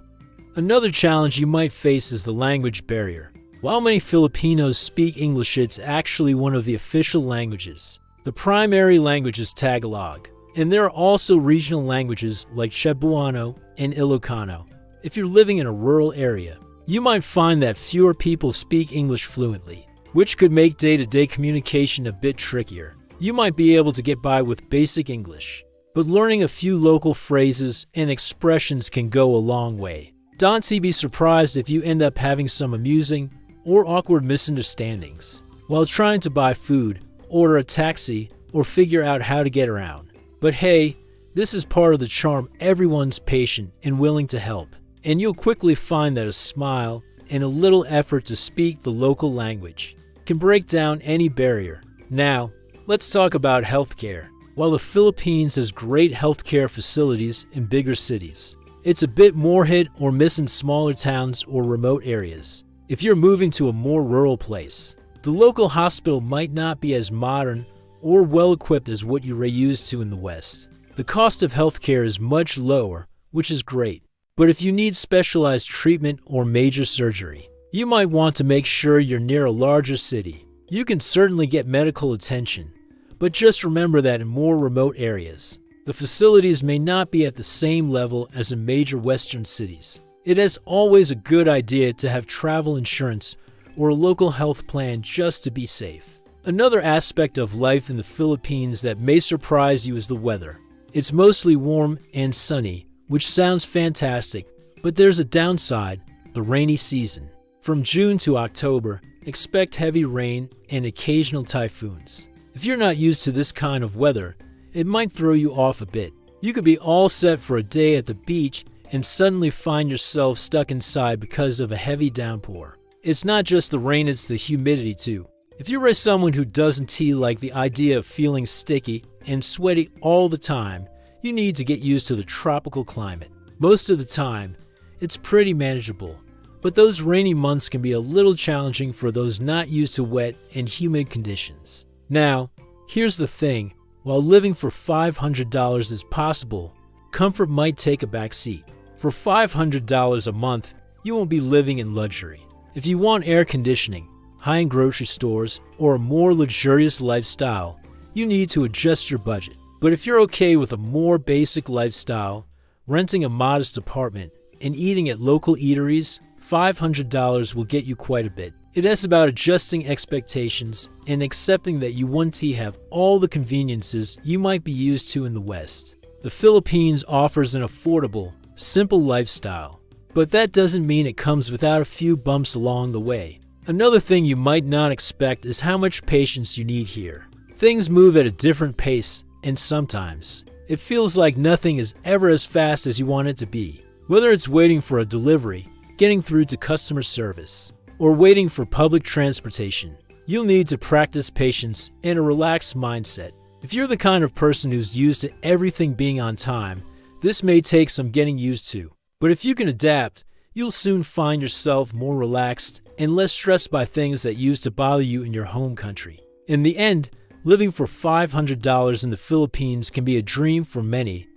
B: Another challenge you might face is the language barrier. While many Filipinos speak English, it's actually one of the official languages. The primary language is Tagalog, and there are also regional languages like Cebuano and Ilocano. If you're living in a rural area, you might find that fewer people speak English fluently, which could make day-to-day communication a bit trickier. You might be able to get by with basic English, but learning a few local phrases and expressions can go a long way. Don't be surprised if you end up having some amusing or awkward misunderstandings while trying to buy food, order a taxi, or figure out how to get around. But hey, this is part of the charm. Everyone's patient and willing to help. and you'll quickly find that a smile and a little effort to speak the local language can break down any barrier. Now, let's talk about healthcare. While the Philippines has great healthcare facilities in bigger cities, it's a bit more hit or miss in smaller towns or remote areas. If you're moving to a more rural place, the local hospital might not be as modern or well-equipped as what you're used to in the West. The cost of healthcare is much lower, which is great. But if you need specialized treatment or major surgery, you might want to make sure you're near a larger city. You can certainly get medical attention, but just remember that in more remote areas, the facilities may not be at the same level as in major Western cities. It is always a good idea to have travel insurance or a local health plan just to be safe. Another aspect of life in the Philippines that may surprise you is the weather. It's mostly warm and sunny, which sounds fantastic, but there's a downside: the rainy season. From June to October, expect heavy rain and occasional typhoons. If you're not used to this kind of weather, it might throw you off a bit. You could be all set for a day at the beach and suddenly find yourself stuck inside because of a heavy downpour. It's not just the rain, it's the humidity too. If you're someone who doesn't like the idea of feeling sticky and sweaty all the time, you need to get used to the tropical climate. Most of the time, it's pretty manageable, but those rainy months can be a little challenging for those not used to wet and humid conditions. Now, here's the thing: while living for $500 is possible, comfort might take a back seat. For $500 a month, you won't be living in luxury. If you want air conditioning, high-end grocery stores, or a more luxurious lifestyle, you need to adjust your budget. But if you're okay with a more basic lifestyle, renting a modest apartment, and eating at local eateries, $500 will get you quite a bit. It is about adjusting expectations and accepting that you won't have all the conveniences you might be used to in the West. The Philippines offers an affordable, simple lifestyle, but that doesn't mean it comes without a few bumps along the way. Another thing you might not expect is how much patience you need here. Things move at a different pace, and sometimes it feels like nothing is ever as fast as you want it to be. Whether it's waiting for a delivery, getting through to customer service, or waiting for public transportation, you'll need to practice patience and a relaxed mindset. If you're the kind of person who's used to everything being on time, this may take some getting used to. But if you can adapt, you'll soon find yourself more relaxed and less stressed by things that used to bother you in your home country. In the end, living for $500 in the Philippines can be a dream for many,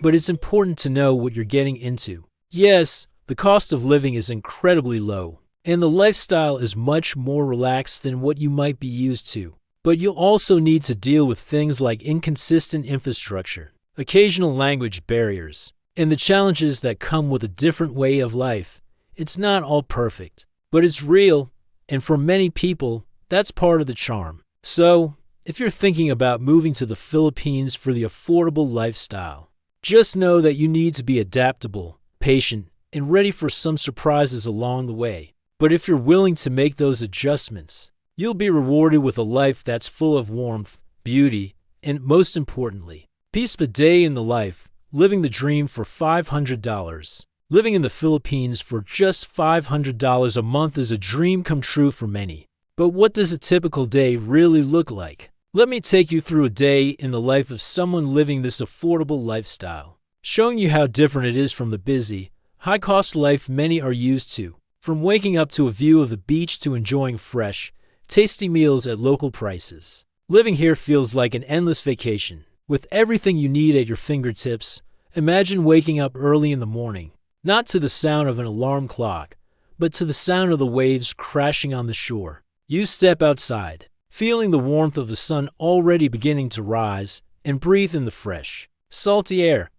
B: but it's important to know what you're getting into. Yes, the cost of living is incredibly low, and the lifestyle is much more relaxed than what you might be used to. But you'll also need to deal with things like inconsistent infrastructure, occasional language barriers, and the challenges that come with a different way of life. It's not all perfect, but it's real, and for many people, that's part of the charm. So, if you're thinking about moving to the Philippines for the affordable lifestyle, just know that you need to be adaptable, patient, and ready for some surprises along the way. But if you're willing to make those adjustments, you'll be rewarded with a life that's full of warmth, beauty, and most importantly, peace. A day in the life, living the dream for $500. Living in the Philippines for just $500 a month is a dream come true for many. But what does a typical day really look like? Let me take you through a day in the life of someone living this affordable lifestyle, showing you how different it is from the busy, high-cost life many are used to. From waking up to a view of the beach to enjoying fresh, tasty meals at local prices. Living here feels like an endless vacation. With everything you need at your fingertips, imagine waking up early in the morning, not to the sound of an alarm clock, but to the sound of the waves crashing on the shore. You step outside, feeling the warmth of the sun already beginning to rise, and breathe in the fresh, salty air.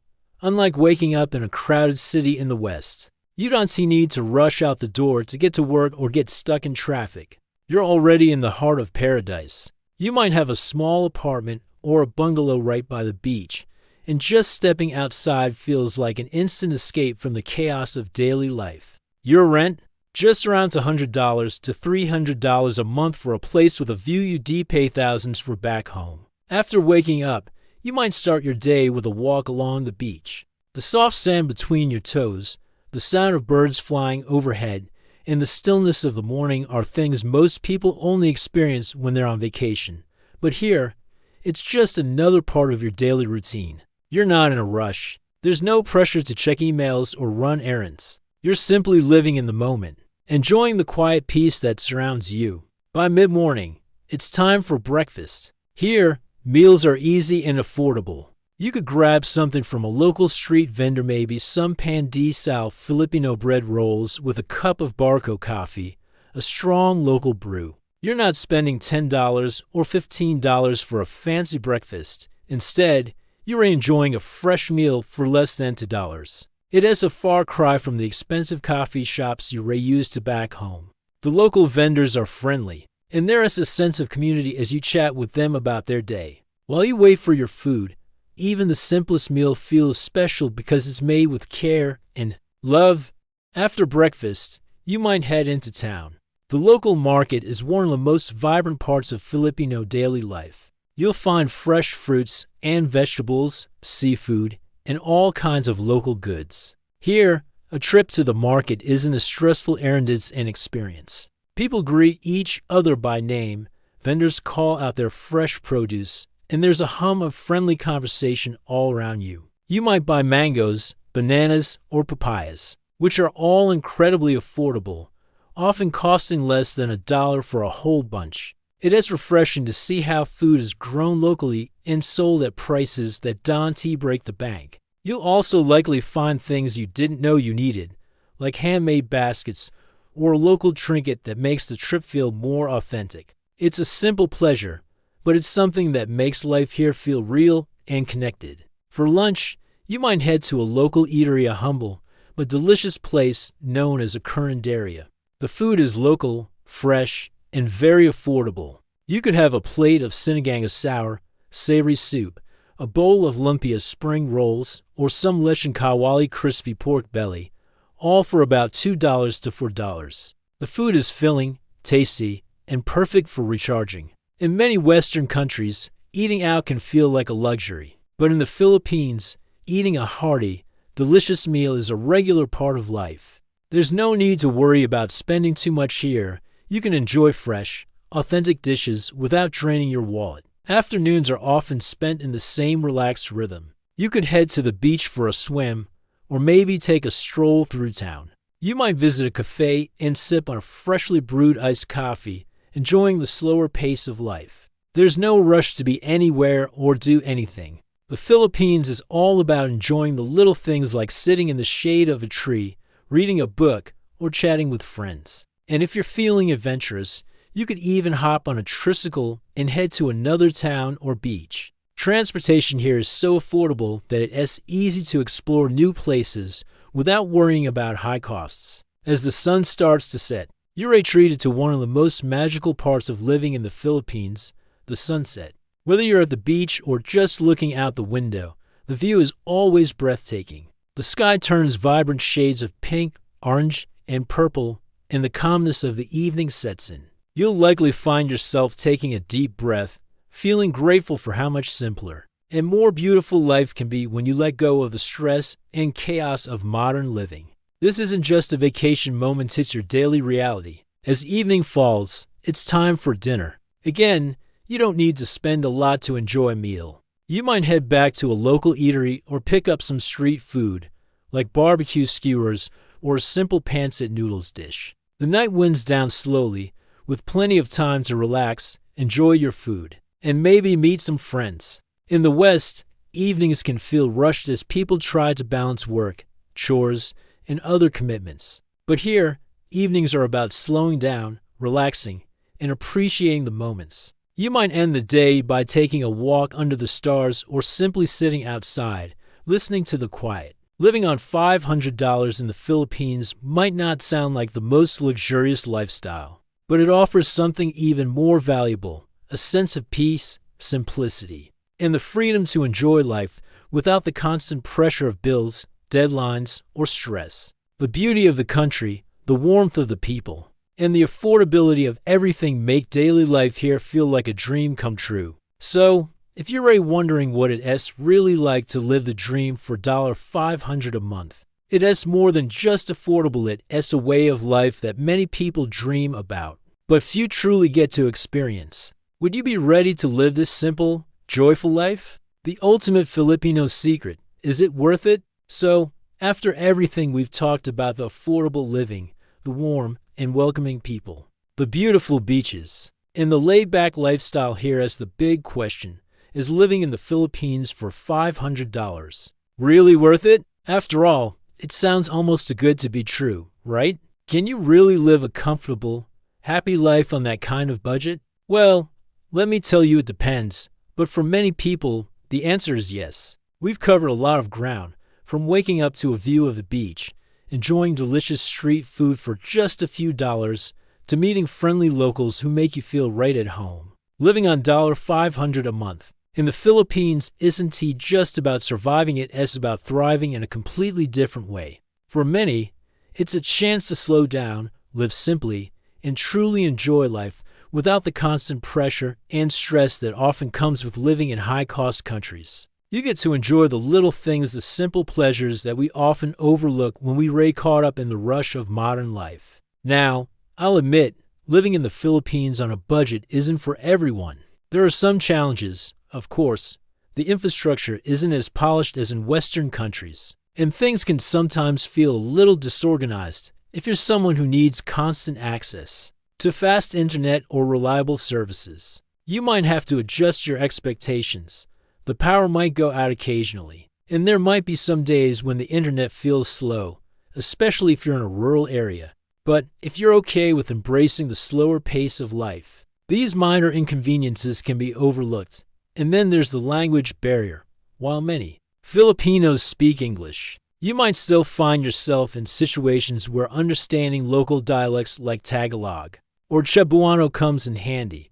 B: Unlike waking up in a crowded city in the West, you don't need to rush out the door to get to work or get stuck in traffic. You're already in the heart of paradise. You might have a small apartment or a bungalow right by the beach, and just stepping outside feels like an instant escape from the chaos of daily life. Your rent? Just around $100 to $300 a month for a place with a view you'd pay thousands for back home. After waking up, you might start your day with a walk along the beach. The soft sand between your toes, The sound of birds flying overhead and the stillness of the morning are things most people only experience when they're on vacation. But here, it's just another part of your daily routine. You're not in a rush. There's no pressure to check emails or run errands. You're simply living in the moment, enjoying the quiet peace that surrounds you. By mid-morning, it's time for breakfast. Here, meals are easy and affordable. You could grab something from a local street vendor, maybe some pandesal Filipino bread rolls with a cup of Boracay coffee, a strong local brew. You're not spending $10 or $15 for a fancy breakfast. Instead, you are enjoying a fresh meal for less than $2. It is a far cry from the expensive coffee shops you used to back home. The local vendors are friendly, and there is a sense of community as you chat with them about their day. While you wait for your food, even the simplest meal feels special because it's made with care and love. After breakfast, you might head into town. The local market is one of the most vibrant parts of Filipino daily life. You'll find fresh fruits and vegetables, seafood, and all kinds of local goods. Here, a trip to the market isn't a stressful errand, it's an experience. People greet each other by name, vendors call out their fresh produce, and there's a hum of friendly conversation all around you. You might buy mangoes, bananas, or papayas, which are all incredibly affordable, often costing less than $1 for a whole bunch. It is refreshing to see how food is grown locally and sold at prices that don't break the bank. You'll also likely find things you didn't know you needed, like handmade baskets or a local trinket that makes the trip feel more authentic. It's a simple pleasure, but it's something that makes life here feel real and connected. For lunch, you might head to a local eatery, a humble but delicious place known as a Curanderia. The food is local, fresh, and very affordable. You could have a plate of sinigang sour, savory soup, a bowl of lumpia spring rolls, or some lechon kawali crispy pork belly, all for about $2 to $4. The food is filling, tasty, and perfect for recharging. In many Western countries, eating out can feel like a luxury. But in the Philippines, eating a hearty, delicious meal is a regular part of life. There's no need to worry about spending too much here. You can enjoy fresh, authentic dishes without draining your wallet. Afternoons are often spent in the same relaxed rhythm. You could head to the beach for a swim, or maybe take a stroll through town. You might visit a cafe and sip on a freshly brewed iced coffee, enjoying the slower pace of life. There's no rush to be anywhere or do anything. The Philippines is all about enjoying the little things like sitting in the shade of a tree, reading a book, or chatting with friends. And if you're feeling adventurous, you could even hop on a tricycle and head to another town or beach. Transportation here is so affordable that it is easy to explore new places without worrying about high costs. As the sun starts to set, you're treated to one of the most magical parts of living in the Philippines, the sunset. Whether you're at the beach or just looking out the window, the view is always breathtaking. The sky turns vibrant shades of pink, orange, and purple, and the calmness of the evening sets in. You'll likely find yourself taking a deep breath, feeling grateful for how much simpler and more beautiful life can be when you let go of the stress and chaos of modern living. This isn't just a vacation moment, it's your daily reality. As evening falls, it's time for dinner. Again, you don't need to spend a lot to enjoy a meal. You might head back to a local eatery or pick up some street food, like barbecue skewers or a simple pancit noodles dish. The night winds down slowly, with plenty of time to relax, enjoy your food, and maybe meet some friends. In the West, evenings can feel rushed as people try to balance work, chores, and other commitments. But here, evenings are about slowing down, relaxing, and appreciating the moments. You might end the day by taking a walk under the stars or simply sitting outside, listening to the quiet. Living on $500 in the Philippines might not sound like the most luxurious lifestyle, but it offers something even more valuable, a sense of peace, simplicity, and the freedom to enjoy life without the constant pressure of bills, deadlines, or stress. The beauty of the country, the warmth of the people, and the affordability of everything make daily life here feel like a dream come true. So, if you're wondering what it's really like to live the dream for $500 a month, It is more than just affordable, it is a way of life that many people dream about, but few truly get to experience. Would you be ready to live this simple, joyful life? The ultimate Filipino secret. Is it worth it? So, after everything we've talked about the affordable living, the warm and welcoming people, the beautiful beaches, and the laid-back lifestyle, here is the big question. Is living in the Philippines for $500 really worth it? After all, it sounds almost too good to be true, right? Can you really live a comfortable, happy life on that kind of budget? Well, let me tell you, it depends. But for many people, the answer is yes. We've covered a lot of ground, from waking up to a view of the beach, enjoying delicious street food for just a few dollars, to meeting friendly locals who make you feel right at home. Living on $500 a month in the Philippines isn't just about surviving, it is about thriving in a completely different way. For many, it's a chance to slow down, live simply, and truly enjoy life without the constant pressure and stress that often comes with living in high-cost countries. You get to enjoy the little things, the simple pleasures that we often overlook when we get caught up in the rush of modern life. Now, I'll admit, living in the Philippines on a budget isn't for everyone. There are some challenges. Of course, the infrastructure isn't as polished as in Western countries, and things can sometimes feel a little disorganized if you're someone who needs constant access to fast internet or reliable services. You might have to adjust your expectations. The power might go out occasionally, and there might be some days when the internet feels slow, especially if you're in a rural area. But if you're okay with embracing the slower pace of life, these minor inconveniences can be overlooked. And then there's the language barrier. While many Filipinos speak English, you might still find yourself in situations where understanding local dialects like Tagalog or Cebuano comes in handy.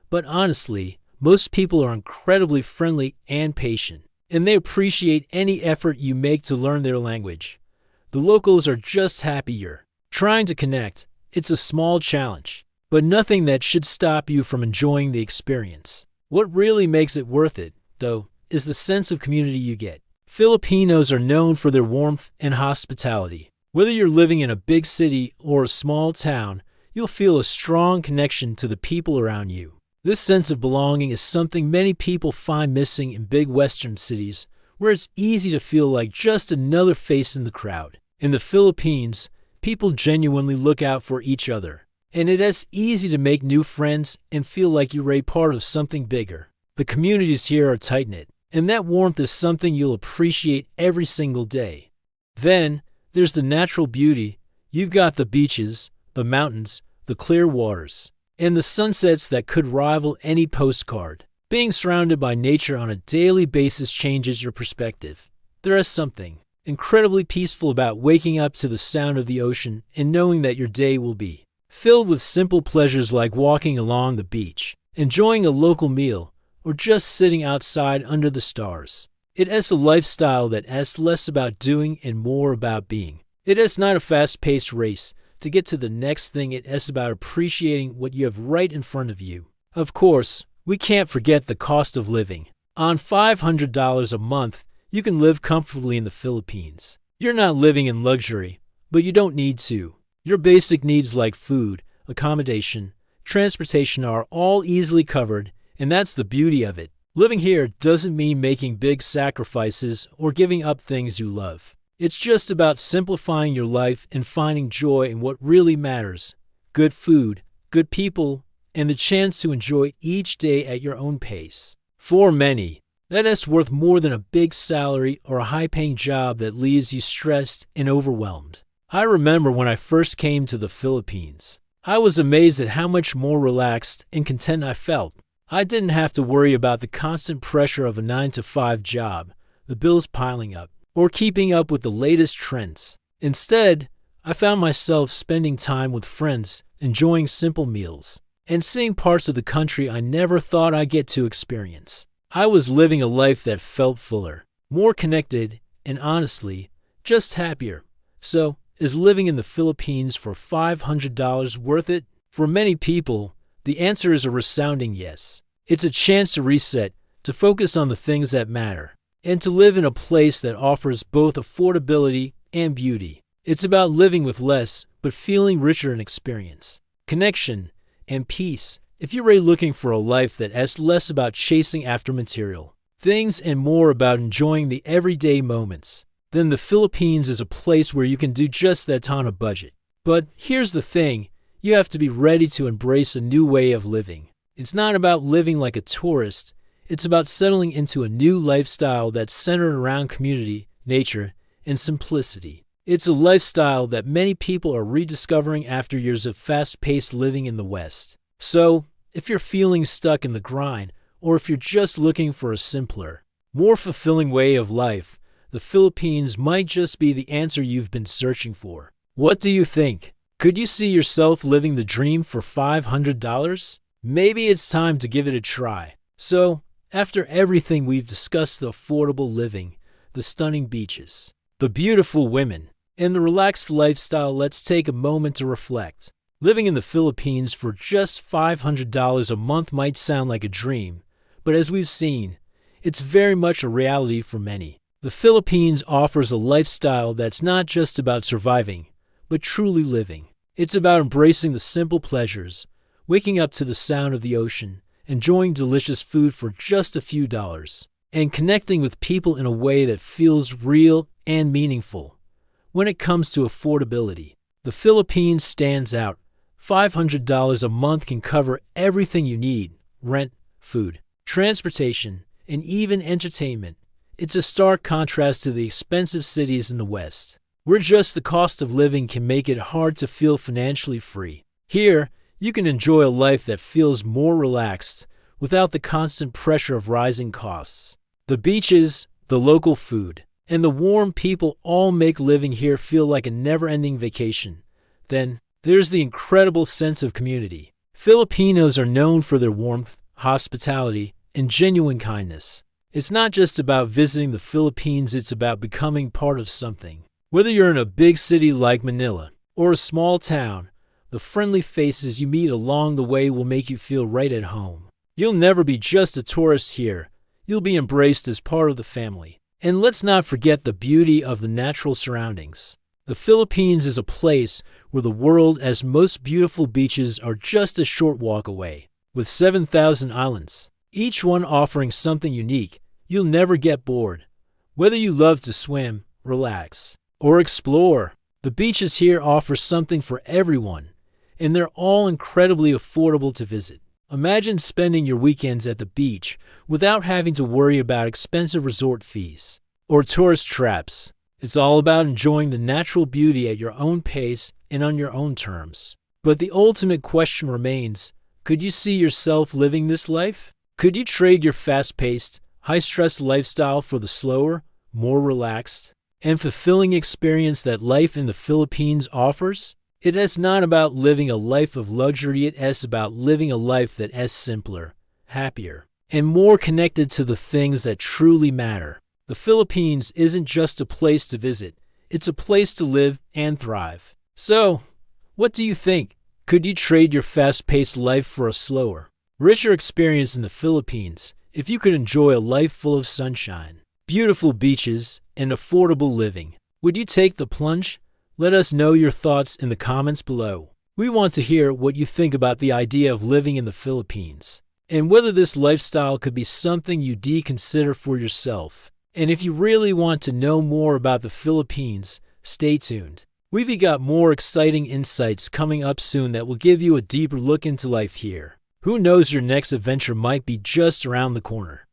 B: But honestly, most people are incredibly friendly and patient, and they appreciate any effort you make to learn their language. The locals are just happier trying to connect. It's a small challenge, but nothing that should stop you from enjoying the experience. What really makes it worth it, though, is the sense of community you get. Filipinos are known for their warmth and hospitality. Whether you're living in a big city or a small town, you'll feel a strong connection to the people around you. This sense of belonging is something many people find missing in big Western cities, where it's easy to feel like just another face in the crowd. In the Philippines, people genuinely look out for each other, and it is easy to make new friends and feel like you're a part of something bigger. The communities here are tight-knit, and that warmth is something you'll appreciate every single day. Then, there's the natural beauty. You've got the beaches, the mountains, the clear waters, and the sunsets that could rival any postcard. Being surrounded by nature on a daily basis changes your perspective. There is something incredibly peaceful about waking up to the sound of the ocean and knowing that your day will be filled with simple pleasures like walking along the beach, enjoying a local meal, or just sitting outside under the stars. It is a lifestyle that is less about doing and more about being. It is not a fast-paced race to get to the next thing. It is about appreciating what you have right in front of you. Of course, we can't forget the cost of living. On $500 a month, you can live comfortably in the Philippines. You're not living in luxury, but you don't need to. Your basic needs like food, accommodation, transportation are all easily covered, and that's the beauty of it. Living here doesn't mean making big sacrifices or giving up things you love. It's just about simplifying your life and finding joy in what really matters: good food, good people, and the chance to enjoy each day at your own pace. For many, that is worth more than a big salary or a high-paying job that leaves you stressed and overwhelmed. I remember when I first came to the Philippines, I was amazed at how much more relaxed and content I felt. I didn't have to worry about the constant pressure of a 9-to-5 job, the bills piling up, or keeping up with the latest trends. Instead, I found myself spending time with friends, enjoying simple meals, and seeing parts of the country I never thought I'd get to experience. I was living a life that felt fuller, more connected, and honestly, just happier. So, is living in the Philippines for $500 worth it? For many people, the answer is a resounding yes. It's a chance to reset, to focus on the things that matter, and to live in a place that offers both affordability and beauty. It's about living with less, but feeling richer in experience, connection, and peace. If you're really looking for a life that is less about chasing after material things and more about enjoying the everyday moments, then the Philippines is a place where you can do just that on a budget. But here's the thing, you have to be ready to embrace a new way of living. It's not about living like a tourist, it's about settling into a new lifestyle that's centered around community, nature, and simplicity. It's a lifestyle that many people are rediscovering after years of fast-paced living in the West. So, if you're feeling stuck in the grind, or if you're just looking for a simpler, more fulfilling way of life, the Philippines might just be the answer you've been searching for. What do you think? Could you see yourself living the dream for $500? Maybe it's time to give it a try. So, after everything we've discussed, the affordable living, the stunning beaches, the beautiful women, and the relaxed lifestyle, let's take a moment to reflect. Living in the Philippines for just $500 a month might sound like a dream, but as we've seen, it's very much a reality for many. The Philippines offers a lifestyle that's not just about surviving, but truly living. It's about embracing the simple pleasures, waking up to the sound of the ocean, enjoying delicious food for just a few dollars, and connecting with people in a way that feels real and meaningful. When it comes to affordability, the Philippines stands out. $500 a month can cover everything you need: rent, food, transportation, and even entertainment. It's a stark contrast to the expensive cities in the West, where just the cost of living can make it hard to feel financially free. Here, you can enjoy a life that feels more relaxed, without the constant pressure of rising costs. The beaches, the local food, and the warm people all make living here feel like a never-ending vacation. Then, there's the incredible sense of community. Filipinos are known for their warmth, hospitality, and genuine kindness. It's not just about visiting the Philippines, it's about becoming part of something. Whether you're in a big city like Manila or a small town, the friendly faces you meet along the way will make you feel right at home. You'll never be just a tourist here. You'll be embraced as part of the family. And let's not forget the beauty of the natural surroundings. The Philippines is a place where the world's most beautiful beaches are just a short walk away. With 7,000 islands, each one offering something unique, you'll never get bored. Whether you love to swim, relax, or explore, the beaches here offer something for everyone, and they're all incredibly affordable to visit. Imagine spending your weekends at the beach without having to worry about expensive resort fees or tourist traps. It's all about enjoying the natural beauty at your own pace and on your own terms. But the ultimate question remains, could you see yourself living this life? Could you trade your fast-paced, high-stress lifestyle for the slower, more relaxed, and fulfilling experience that life in the Philippines offers? It is not about living a life of luxury, it is about living a life that is simpler, happier, and more connected to the things that truly matter. The Philippines isn't just a place to visit, it's a place to live and thrive. So, what do you think? Could you trade your fast-paced life for a slower, richer experience in the Philippines if you could enjoy a life full of sunshine, beautiful beaches, and affordable living? Would you take the plunge? Let us know your thoughts in the comments below. We want to hear what you think about the idea of living in the Philippines, and whether this lifestyle could be something you consider for yourself. And if you really want to know more about the Philippines, stay tuned. We've got more exciting insights coming up soon that will give you a deeper look into life here. Who knows, your next adventure might be just around the corner.